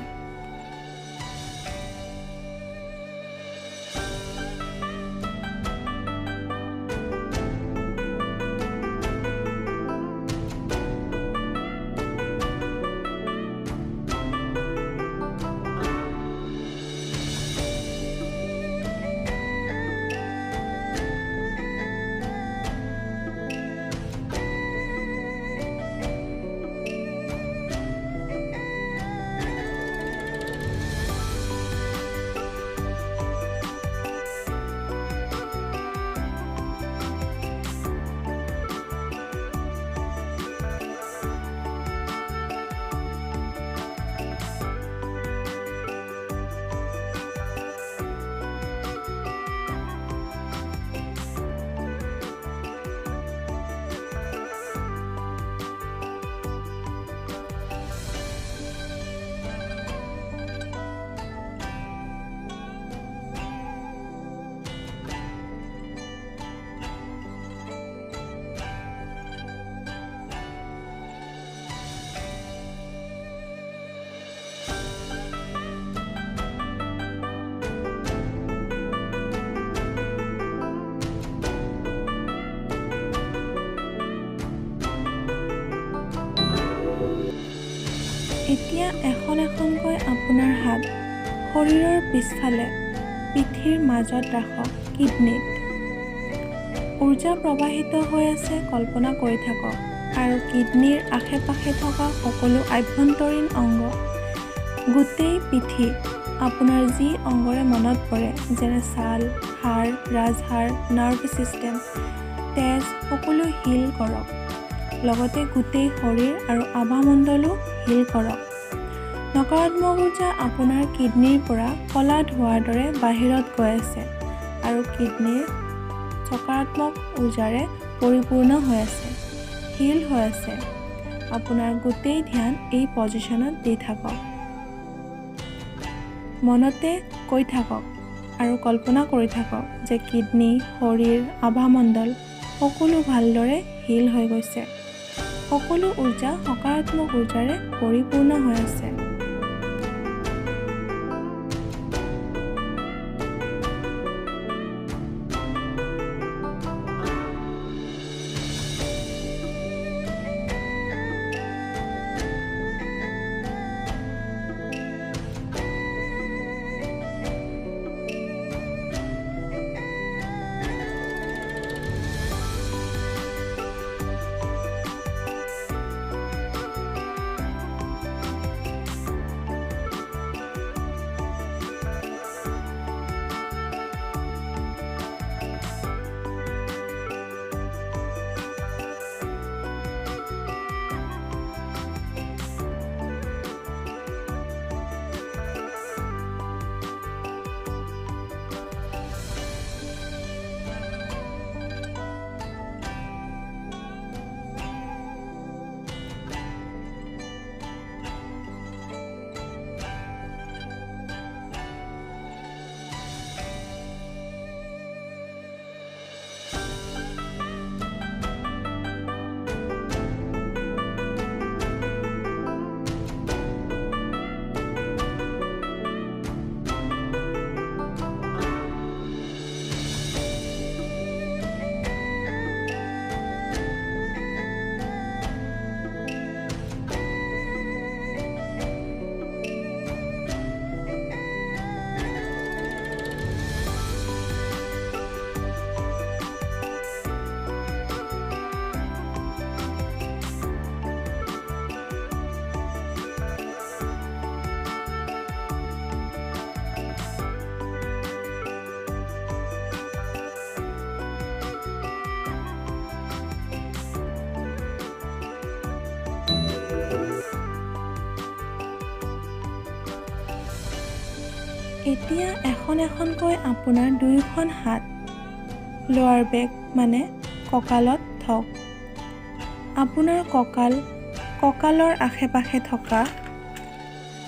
এতিয়া এখন এখনকৈ আপোনাৰ হাত শৰীৰৰ পিছফালে পিঠিৰ মাজত ৰাখক কিডনীত। ঊৰ্জা প্ৰবাহিত হৈ আছে কল্পনা কৰি থাকক আৰু কিডনীৰ আশে-পাশে থকা সকলো আভ্যন্তৰীণ অংগ, গোটেই পিঠি, আপোনাৰ যি অংগৰে মনত পৰে যেনে ছাল, হাড়, ৰাজহাড়, নাৰ্ভ ছিষ্টেম, তেজ সকলো হিল কৰক। লগতে গোটেই শৰীৰ আৰু আভামণ্ডলো হিল কৰক। নকাৰাত্মক ঊৰ্জা আপোনাৰ কিডনীৰ পৰা ক'লা ধোঁৱাৰ দৰে বাহিৰত গৈ আছে আৰু কিডনীৰ সকাৰাত্মক ঊৰ্জাৰে পৰিপূৰ্ণ হৈ আছে, হিল হৈ আছে। আপোনাৰ গোটেই ধ্যান এই পজিশ্যনত দি থাকক। মনতে কৈ থাকক আৰু কল্পনা কৰি থাকক যে কিডনী, শৰীৰ, আভামণ্ডল সকলো ভালদৰে হিল হৈ গৈছে। সকলো ঊৰ্জা সকাৰাত্মক ঊৰ্জাৰে পৰিপূৰ্ণ হৈ আছে। এতিয়া এখন এখনকৈ আপোনাৰ দুয়োখন হাত লোৱাৰ বেক মানে কঁকালত থওক। আপোনাৰ কঁকালৰ আশে-পাশে থকা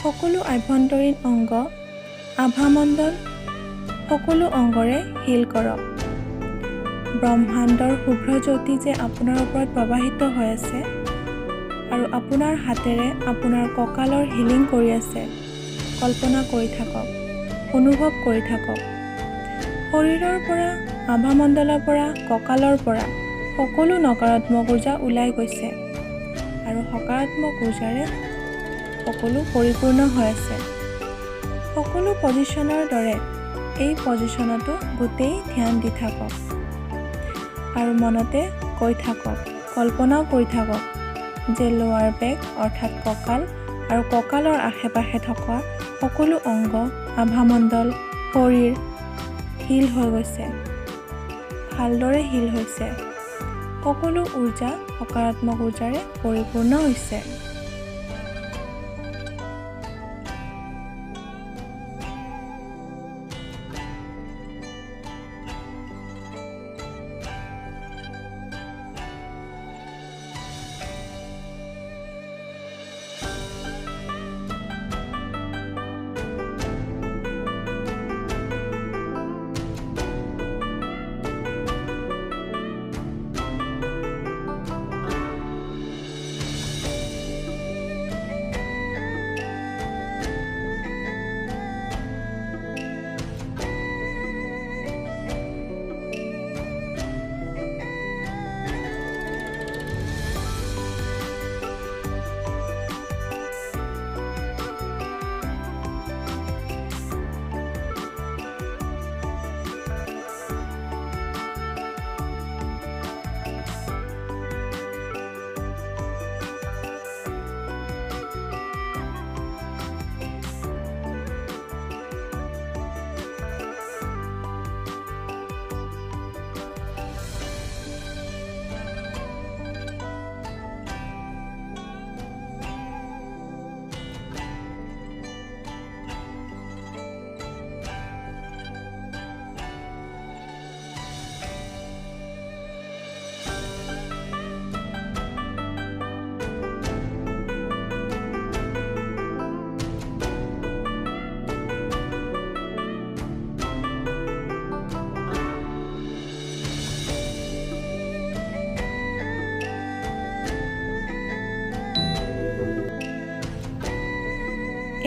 সকলো আভ্যন্তৰীণ অংগ, আভামণ্ডল সকলো অংগৰে হিল কৰক। ব্ৰহ্মাণ্ডৰ শুভ্ৰ জ্যোতি যে আপোনাৰ ওপৰত প্ৰবাহিত হৈ আছে আৰু আপোনাৰ হাতেৰে আপোনাৰ কঁকালৰ হিলিং কৰি আছে, কল্পনা কৰি থাকক, অনুভৱ কৰি থাকক। শৰীৰৰ পৰা, আভামণ্ডলৰ পৰা, কঁকালৰ পৰা সকলো নকাৰাত্মক ঊৰ্জা ওলাই গৈছে আৰু সকাৰাত্মক ঊৰ্জাৰে সকলো পৰিপূৰ্ণ হৈ আছে। সকলো পজিশ্যনৰ দৰে এই পজিশ্যনতো গোটেই ধ্যান দি থাকক আৰু মনতে কৈ থাকক, কল্পনাও কৰি থাকক যে লোৱাৰ বেক অৰ্থাৎ কঁকাল আৰু কঁকালৰ আশে-পাশে থকা সকলো অংগ, আভামণ্ডল, শৰীৰ হিল হৈ গৈছে, ভালদৰে হিল হৈছে। সকলো ঊৰ্জা সকাৰাত্মক ঊৰ্জাৰে পৰিপূৰ্ণ হৈছে।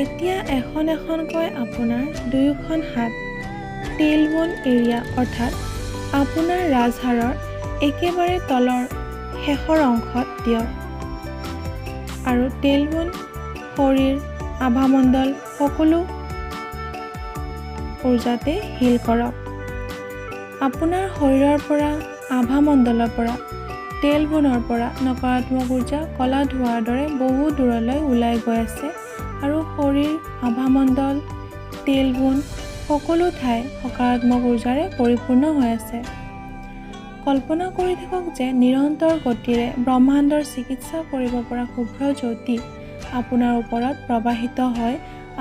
এতিয়া এখন এখনকৈ আপোনাৰ দুয়োখন হাত টেইলবোন এৰিয়া অৰ্থাৎ আপোনাৰ ৰাজহাড়ৰ একেবাৰে তলৰ শেষৰ অংশত দিয়ক আৰু টেইলবোন, শৰীৰ, আভামণ্ডল সকলো উৰ্জাতে হিল কৰক। আপোনাৰ শৰীৰৰ পৰা, আভামণ্ডলৰ পৰা, টেইলবোনৰ পৰা নকাৰাত্মক উৰ্জা কলা ধোঁৱাৰ দৰে বহু দূৰলৈ ওলাই গৈ আছে আৰু শৰীৰ, আভামণ্ডল, টেইলবোন সকলো ঠাই সকাৰাত্মক উৰ্জাৰে পৰিপূৰ্ণ হৈ আছে। কল্পনা কৰি থাকক যে নিৰন্তৰ গতিৰে ব্ৰহ্মাণ্ডৰ চিকিৎসা কৰিব পৰা শুভ্ৰ জ্যোতি আপোনাৰ ওপৰত প্ৰবাহিত হৈ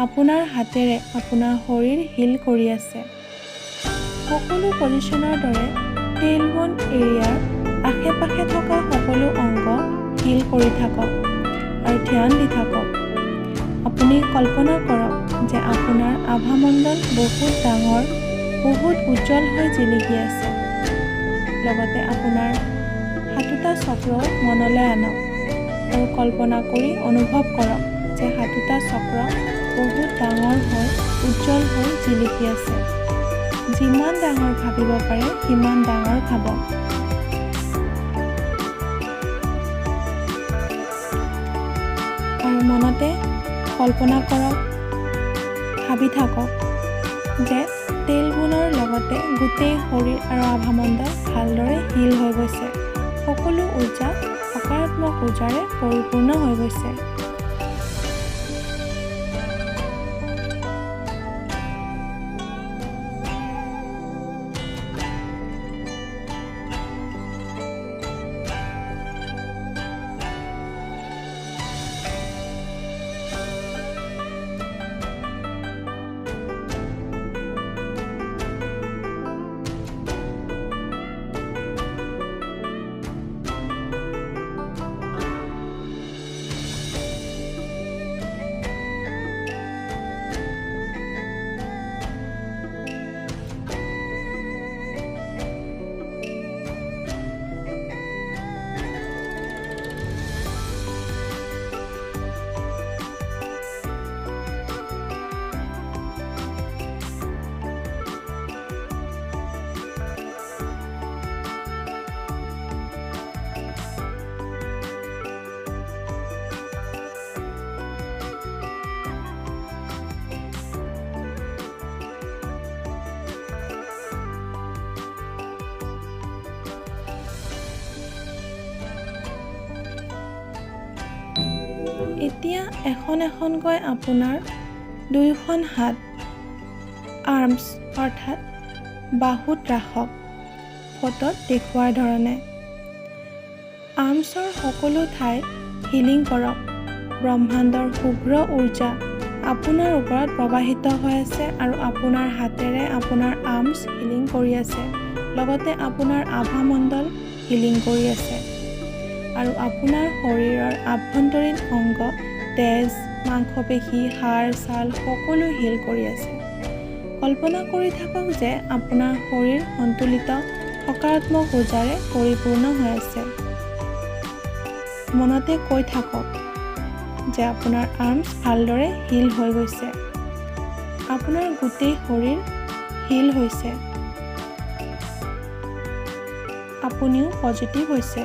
আপোনাৰ হাতেৰে আপোনাৰ শৰীৰ হিল কৰি আছে। সকলো পজিশ্যনৰ দৰে টেইলবোন এৰিয়াৰ আশে-পাশে থকা সকলো অংগ হিল কৰি থাকক আৰু ধ্যান দি থাকক। আপুনি কল্পনা কৰক যে আপোনাৰ আভামণ্ডল বহুত ডাঙৰ, বহুত উজ্জ্বল হৈ জিলিকি আছে। লগতে আপোনাৰ সাতোটা চক্ৰও মনলৈ আনক আৰু কল্পনা কৰি অনুভৱ কৰক যে সাতোটা চক্ৰ বহুত ডাঙৰ হৈ, উজ্জ্বল হৈ জিলিকি আছে। যিমান ডাঙৰ ভাবিব পাৰে সিমান ডাঙৰ ভাবক। আৰু মনতে কল্পনা কৰক, ভাবি থাকক যে টেইলবোনৰ লগতে গোটেই শৰীৰ আৰু আভামণ্ডল ভালদৰে হিল হৈ গৈছে। সকলো উৰ্জা সকাৰাত্মক উৰ্জাৰে পৰিপূৰ্ণ হৈ গৈছে। এতিয়া এখন এখনকৈ আপোনাৰ দুয়োখন হাত আৰ্মছ অৰ্থাৎ বাহুত ৰাখক ফটোত দেখুওৱাৰ ধৰণে। আৰ্মছৰ সকলো ঠাই হিলিং কৰক। ব্ৰহ্মাণ্ডৰ শুভ্ৰ উৰ্জা আপোনাৰ ওপৰত প্ৰবাহিত হৈ আছে আৰু আপোনাৰ হাতেৰে আপোনাৰ আৰ্মছ হিলিং কৰি আছে। লগতে আপোনাৰ আভামণ্ডল হিলিং কৰি আছে আৰু আপোনাৰ শৰীৰৰ আভ্যন্তৰীণ অংগ, তেজ, মাংসপেশী, হাড়, ছাল সকলো হিল কৰি আছে। কল্পনা কৰি থাকক যে আপোনাৰ শৰীৰ সন্তুলিত সকাৰাত্মক উৰ্জাৰে পৰিপূৰ্ণ হৈ আছে। মনতে কৈ থাকক যে আপোনাৰ আৰ্মছ ভালদৰে হিল হৈ গৈছে। আপোনাৰ গোটেই শৰীৰ হিল হৈছে। আপুনিও পজিটিভ হৈছে।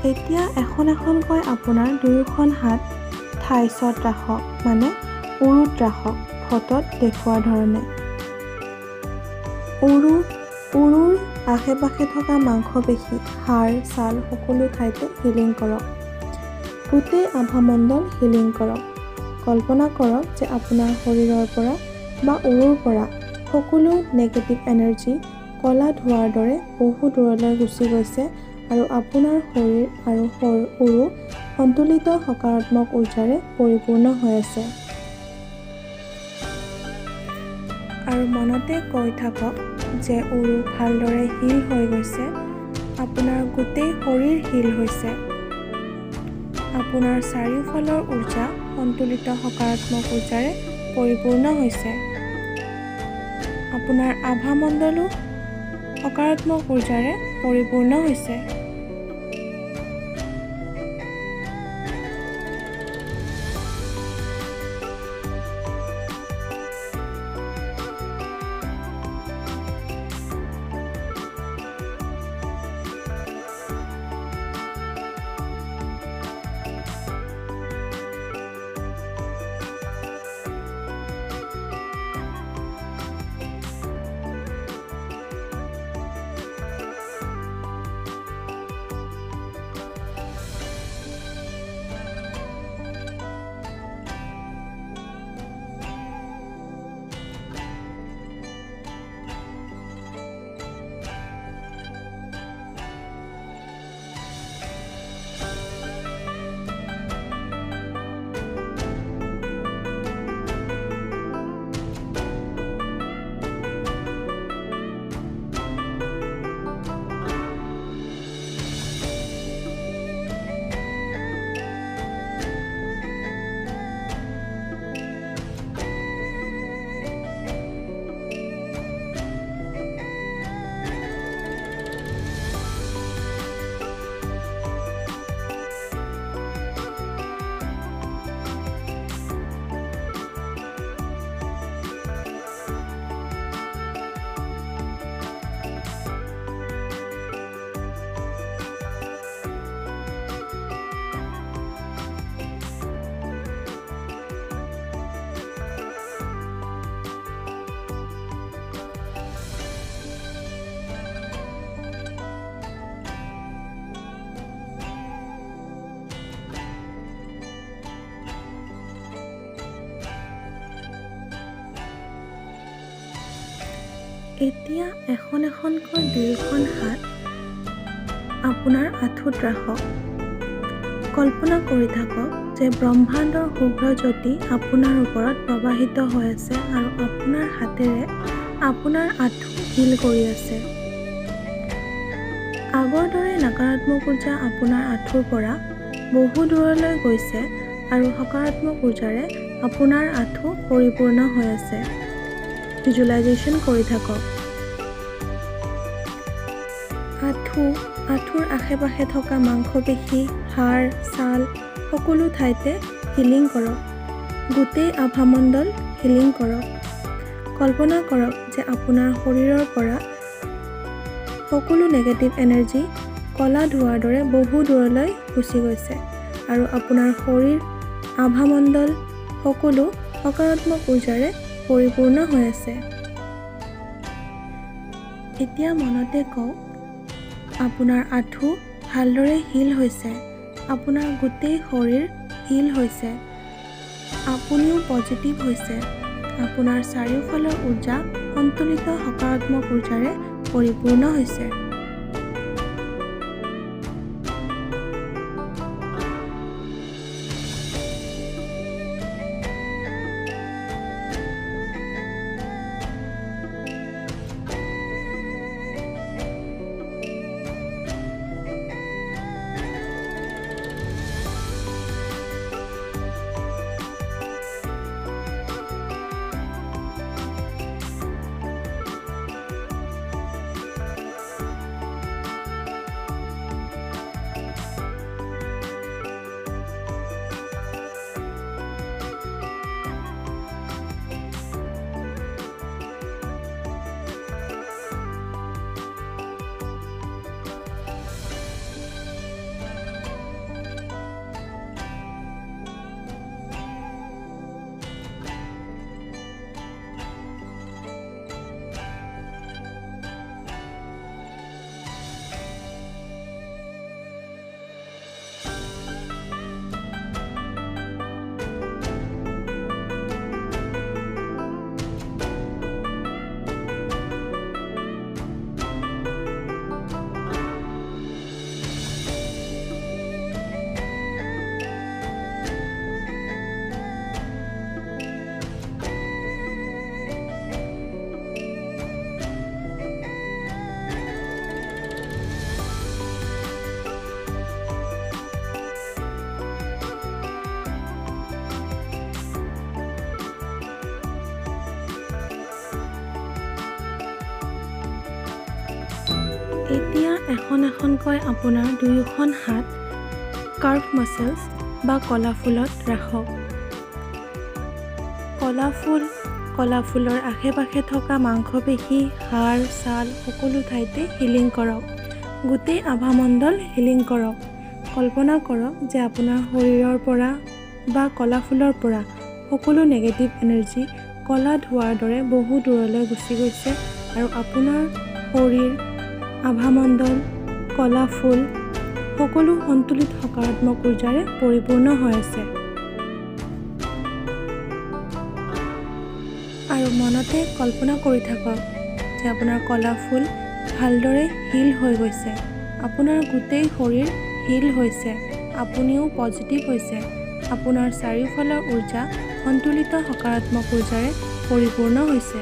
এতিয়া এখন এখনকৈ আপোনাৰ দুয়োখন হাত থাইছত ৰাখক, মানে উৰুত ৰাখক, ফটোত দেখুওৱা ধৰণে। উৰুৰ আশে-পাশে থকা মাংসপেশী, হাড়, ছাল সকলো ঠাইতে হিলিং কৰক। গোটেই আভামণ্ডল হিলিং কৰক। কল্পনা কৰক যে আপোনাৰ শৰীৰৰ পৰা বা উৰুৰ পৰা সকলো নেগেটিভ এনাৰ্জি ক'লা ধোঁৱাৰ দৰে বহু দূৰলৈ গুচি গৈছে আৰু আপোনাৰ শৰীৰ আৰু উৰু সন্তুলিত সকাৰাত্মক উৰ্জাৰে পৰিপূৰ্ণ হৈ আছে। আৰু মনতে কৈ থাকক যে উৰু ভালদৰে হিল হৈ গৈছে, আপোনাৰ গোটেই শৰীৰ হিল হৈছে। আপোনাৰ চাৰিওফালৰ উৰ্জা সন্তুলিত সকাৰাত্মক উৰ্জাৰে পৰিপূৰ্ণ হৈছে। আপোনাৰ আভামণ্ডলো সকাৰাত্মক উৰ্জাৰে পৰিপূৰ্ণ হৈছে। এতিয়া এখন এখনকৈ দুয়োখন হাত আপোনাৰ আঁঠুত ৰাখক। কল্পনা কৰি থাকক যে ব্ৰহ্মাণ্ডৰ শুভ্ৰ জ্যোতি আপোনাৰ ওপৰত প্ৰবাহিত হৈ আছে আৰু আপোনাৰ হাতেৰে আপোনাৰ আঁঠু হিল কৰি আছে। আগৰ দৰে নকাৰাত্মক উৰ্জা আপোনাৰ আঁঠুৰ পৰা বহু দূৰলৈ গৈছে আৰু সকাৰাত্মক উৰ্জাৰে আপোনাৰ আঁঠু পৰিপূৰ্ণ হৈ আছে। ভিজুৱেলাইজেশ্যন কৰি থাকক। আঁঠুৰ আশে-পাশে থকা মাংসপেশী, হাড়, ছাল সকলো ঠাইতে হিলিং কৰক। গোটেই আভামণ্ডল হিলিং কৰক। কল্পনা কৰক যে আপোনাৰ শৰীৰৰ পৰা সকলো নেগেটিভ এনাৰ্জি ক'লা ধোঁৱাৰ দৰে বহু দূৰলৈ গুচি গৈছে আৰু আপোনাৰ শৰীৰ, আভামণ্ডল সকলো সকাৰাত্মক উৰ্জাৰে পৰিপূৰ্ণ হৈ আছে। এতিয়া মনতে কওক, আপোনাৰ আঁঠু ভালদৰে হিল হৈছে, আপোনাৰ গোটেই শৰীৰ হিল হৈছে, আপুনিও পজিটিভ হৈছে, আপোনাৰ চাৰিওফালৰ উৰ্জা সন্তুলিত সকাৰাত্মক উৰ্জাৰে পৰিপূৰ্ণ হৈছে। এতিয়া এখনকৈ আপোনাৰ দুয়োখন হাত কাৰ্ভ মাছলছ বা কলা ফুলত ৰাখক। কলা ফুলৰ আশে-পাশে থকা মাংসপেশী, হাড়, ছাল সকলো ঠাইতে হিলিং কৰক। গোটেই আভামণ্ডল হিলিং কৰক। কল্পনা কৰক যে আপোনাৰ শৰীৰৰ পৰা বা কলা ফুলৰ পৰা সকলো নেগেটিভ এনাৰ্জি কলা ধোঁৱাৰ দৰে বহু দূৰলৈ গুচি গৈছে আৰু আপোনাৰ শৰীৰ, আভামণ্ডল, কলা ফুল সকলো সন্তুলিত সকাৰাত্মক ঊৰ্জাৰে পৰিপূৰ্ণ হৈ আছে। আৰু মনতে কল্পনা কৰি থাকক যে আপোনাৰ কলা ফুল ভালদৰে হিল হৈ গৈছে। আপোনাৰ গোটেই শৰীৰ হিল হৈছে। আপুনিও পজিটিভ হৈছে। আপোনাৰ চাৰিওফালৰ ঊৰ্জা সন্তুলিত সকাৰাত্মক ঊৰ্জাৰে পৰিপূৰ্ণ হৈছে।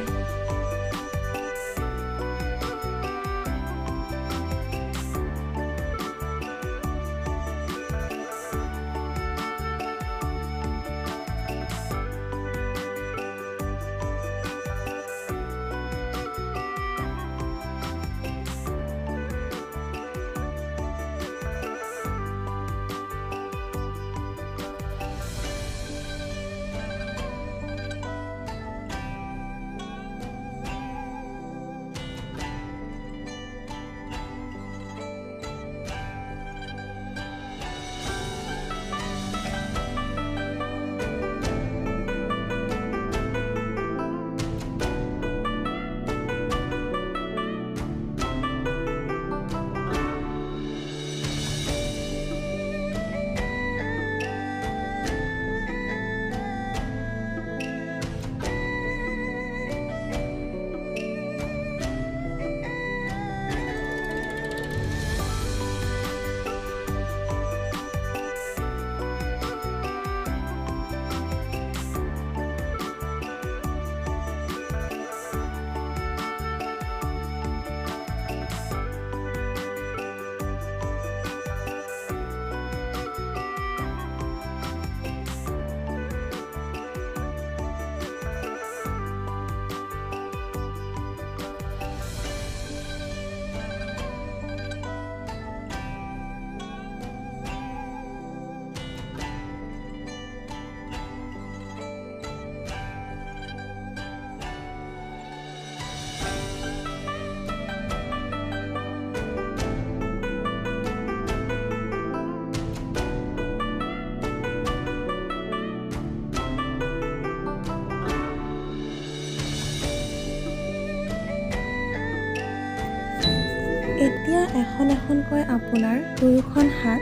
এতিয়া এখনকৈ আপোনাৰ দুয়োখন হাত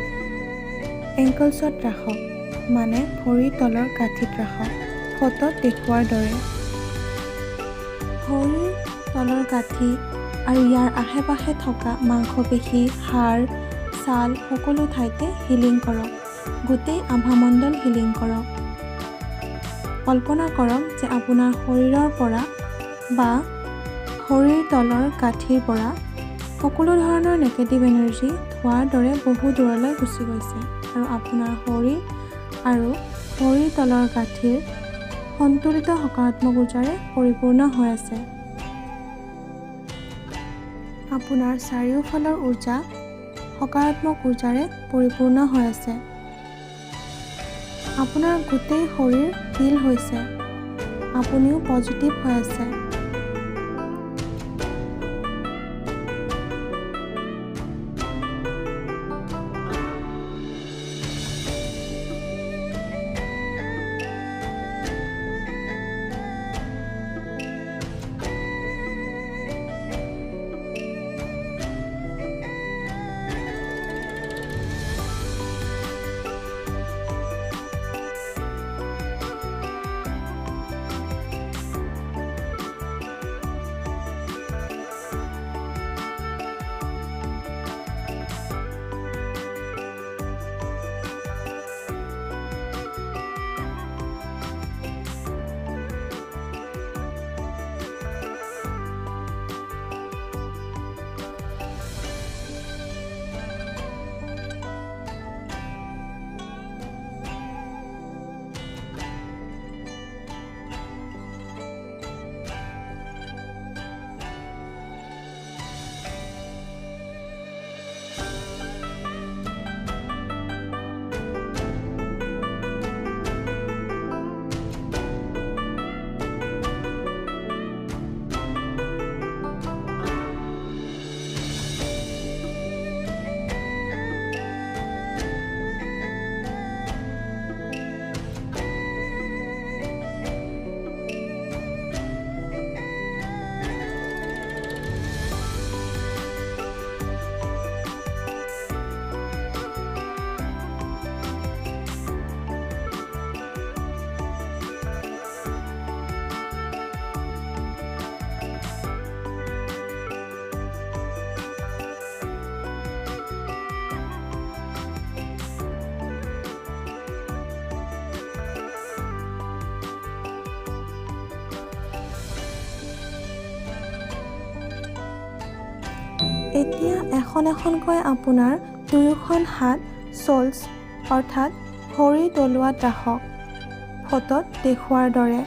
এংকলছত ৰাখক, মানে ভৰিৰ তলৰ গাঁঠিত ৰাখক। ফটোত দেখুওৱাৰ দৰে। ভৰিৰ তলৰ গাঁঠি আৰু ইয়াৰ আশে-পাশে থকা মাংসপেশী, হাড়, ছাল সকলো ঠাইতে হিলিং কৰক। গোটেই আভামণ্ডল হিলিং কৰক। কল্পনা কৰক যে আপোনাৰ শৰীৰৰ পৰা বা ভৰিৰ তলৰ গাঁঠিৰ পৰা সকলো ধৰণৰ নেগেটিভ এনাৰ্জি ধোঁৱাৰ দৰে বহু দূৰলৈ গুচি গৈছে আৰু আপোনাৰ শৰীৰ আৰু ভৰিৰ তলৰ গাঁঠিৰ সন্তুলিত সকাৰাত্মক ঊৰ্জাৰে পৰিপূৰ্ণ হৈ আছে। আপোনাৰ চাৰিওফালৰ ঊৰ্জা সকাৰাত্মক ঊৰ্জাৰে পৰিপূৰ্ণ হৈ আছে। আপোনাৰ গোটেই শৰীৰ হিল হৈছে। আপুনিও পজিটিভ হৈ আছে। এতিয়া এখন এখনকৈ আপোনাৰ দুয়োখন হাত চোলছ অৰ্থাৎ ভৰিৰ তলুৱাত ৰাখক। ফটোত দেখুওৱাৰ দৰে।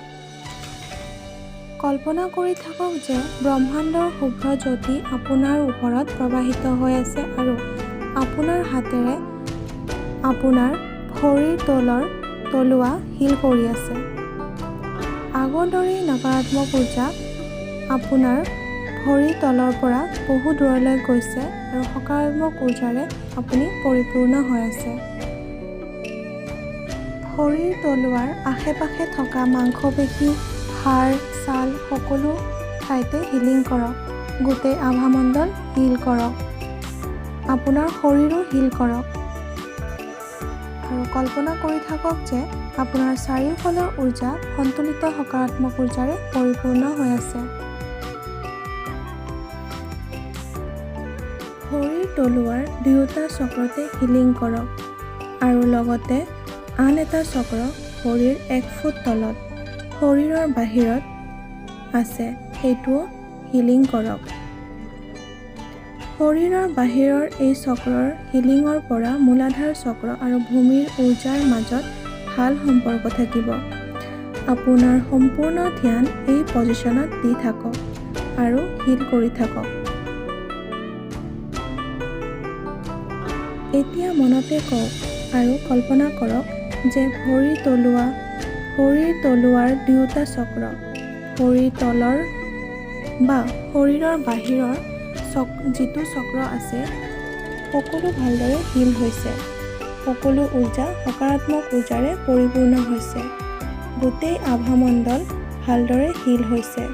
কল্পনা কৰি থাকক যে ব্ৰহ্মাণ্ডৰ শুভ্ৰ জ্যোতি আপোনাৰ ওপৰত প্ৰবাহিত হৈ আছে আৰু আপোনাৰ হাতেৰে আপোনাৰ ভৰিৰ তলৰ তলুৱা হিল কৰি আছে। আগৰ দৰেই নকাৰাত্মক উৰ্জা আপোনাৰ ভৰিৰ তলৰ পৰা বহু দূৰলৈ গৈছে আৰু সকাৰাত্মক উৰ্জাৰে আপুনি পৰিপূৰ্ণ হৈ আছে। ভৰিৰ তলুৱাৰ আশে-পাশে থকা মাংসপেশী, হাড়, ছাল সকলো ঠাইতে হিলিং কৰক। গোটেই আভামণ্ডল হিল কৰক। আপোনাৰ শৰীৰো হিল কৰক। আৰু কল্পনা কৰি থাকক যে আপোনাৰ চাৰিওফালৰ উৰ্জা সন্তুলিত সকাৰাত্মক উৰ্জাৰে পৰিপূৰ্ণ হৈ আছে। ভৰিৰ তলুৱাৰ দুয়োটা চক্ৰতে হিলিং কৰক আৰু লগতে আন এটা চক্ৰ ভৰিৰ 1 ফুট তলত শৰীৰৰ বাহিৰত আছে সেইটোও হিলিং কৰক। শৰীৰৰ বাহিৰৰ এই চক্ৰৰ হিলিঙৰ পৰা মূলাধাৰ চক্ৰ আৰু ভূমিৰ উৰ্জাৰ মাজত ভাল সম্পৰ্ক থাকিব। আপোনাৰ সম্পূৰ্ণ ধ্যান এই পজিশ্যনত দি থাকক আৰু হিল কৰি থাকক। এতিয়া মনতে কওক আৰু কল্পনা কৰক যে ভৰিৰ তলুৱাৰ দুয়োটা চক্ৰ, ভৰিৰ তলৰ বা শৰীৰৰ বাহিৰৰ যিটো চক্ৰ আছে সকলো ভালদৰে হিল হৈছে। সকলো উৰ্জা সকাৰাত্মক উৰ্জাৰে পৰিপূৰ্ণ হৈছে। গোটেই আভামণ্ডল ভালদৰে হিল হৈছে।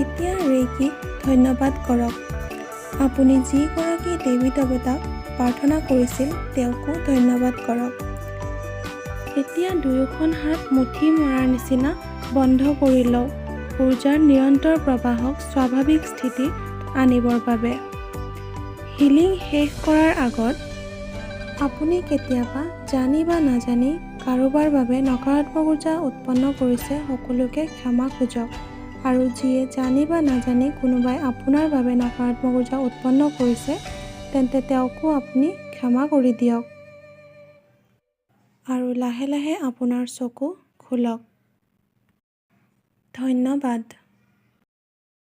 এতিয়া ৰেইকিক ধন্যবাদ কৰক। আপুনি যিগৰাকী দেৱী দেৱতাক প্ৰাৰ্থনা কৰিছিল তেওঁকো ধন্যবাদ কৰক। এতিয়া দুয়োখন হাত মুঠি মৰাৰ নিচিনা বন্ধ কৰি লওক উৰ্জাৰ নিৰন্তৰ প্ৰবাহক স্বাভাৱিক স্থিতিত আনিবৰ বাবে। হিলিং শেষ কৰাৰ আগত আপুনি কেতিয়াবা জানি বা নাজানি কাৰোবাৰ বাবে নকাৰাত্মক উৰ্জা উৎপন্ন কৰিছে সকলোকে ক্ষমা খোজক আৰু যিয়ে জানি বা নাজানি কোনোবাই আপোনাৰ বাবে নকাৰাত্মক উৰ্জা উৎপন্ন কৰিছে তেন্তে তেওঁকো আপুনি ক্ষমা কৰি দিয়ক। আৰু লাহে লাহে আপোনাৰ চকু খোলক। ধন্যবাদ।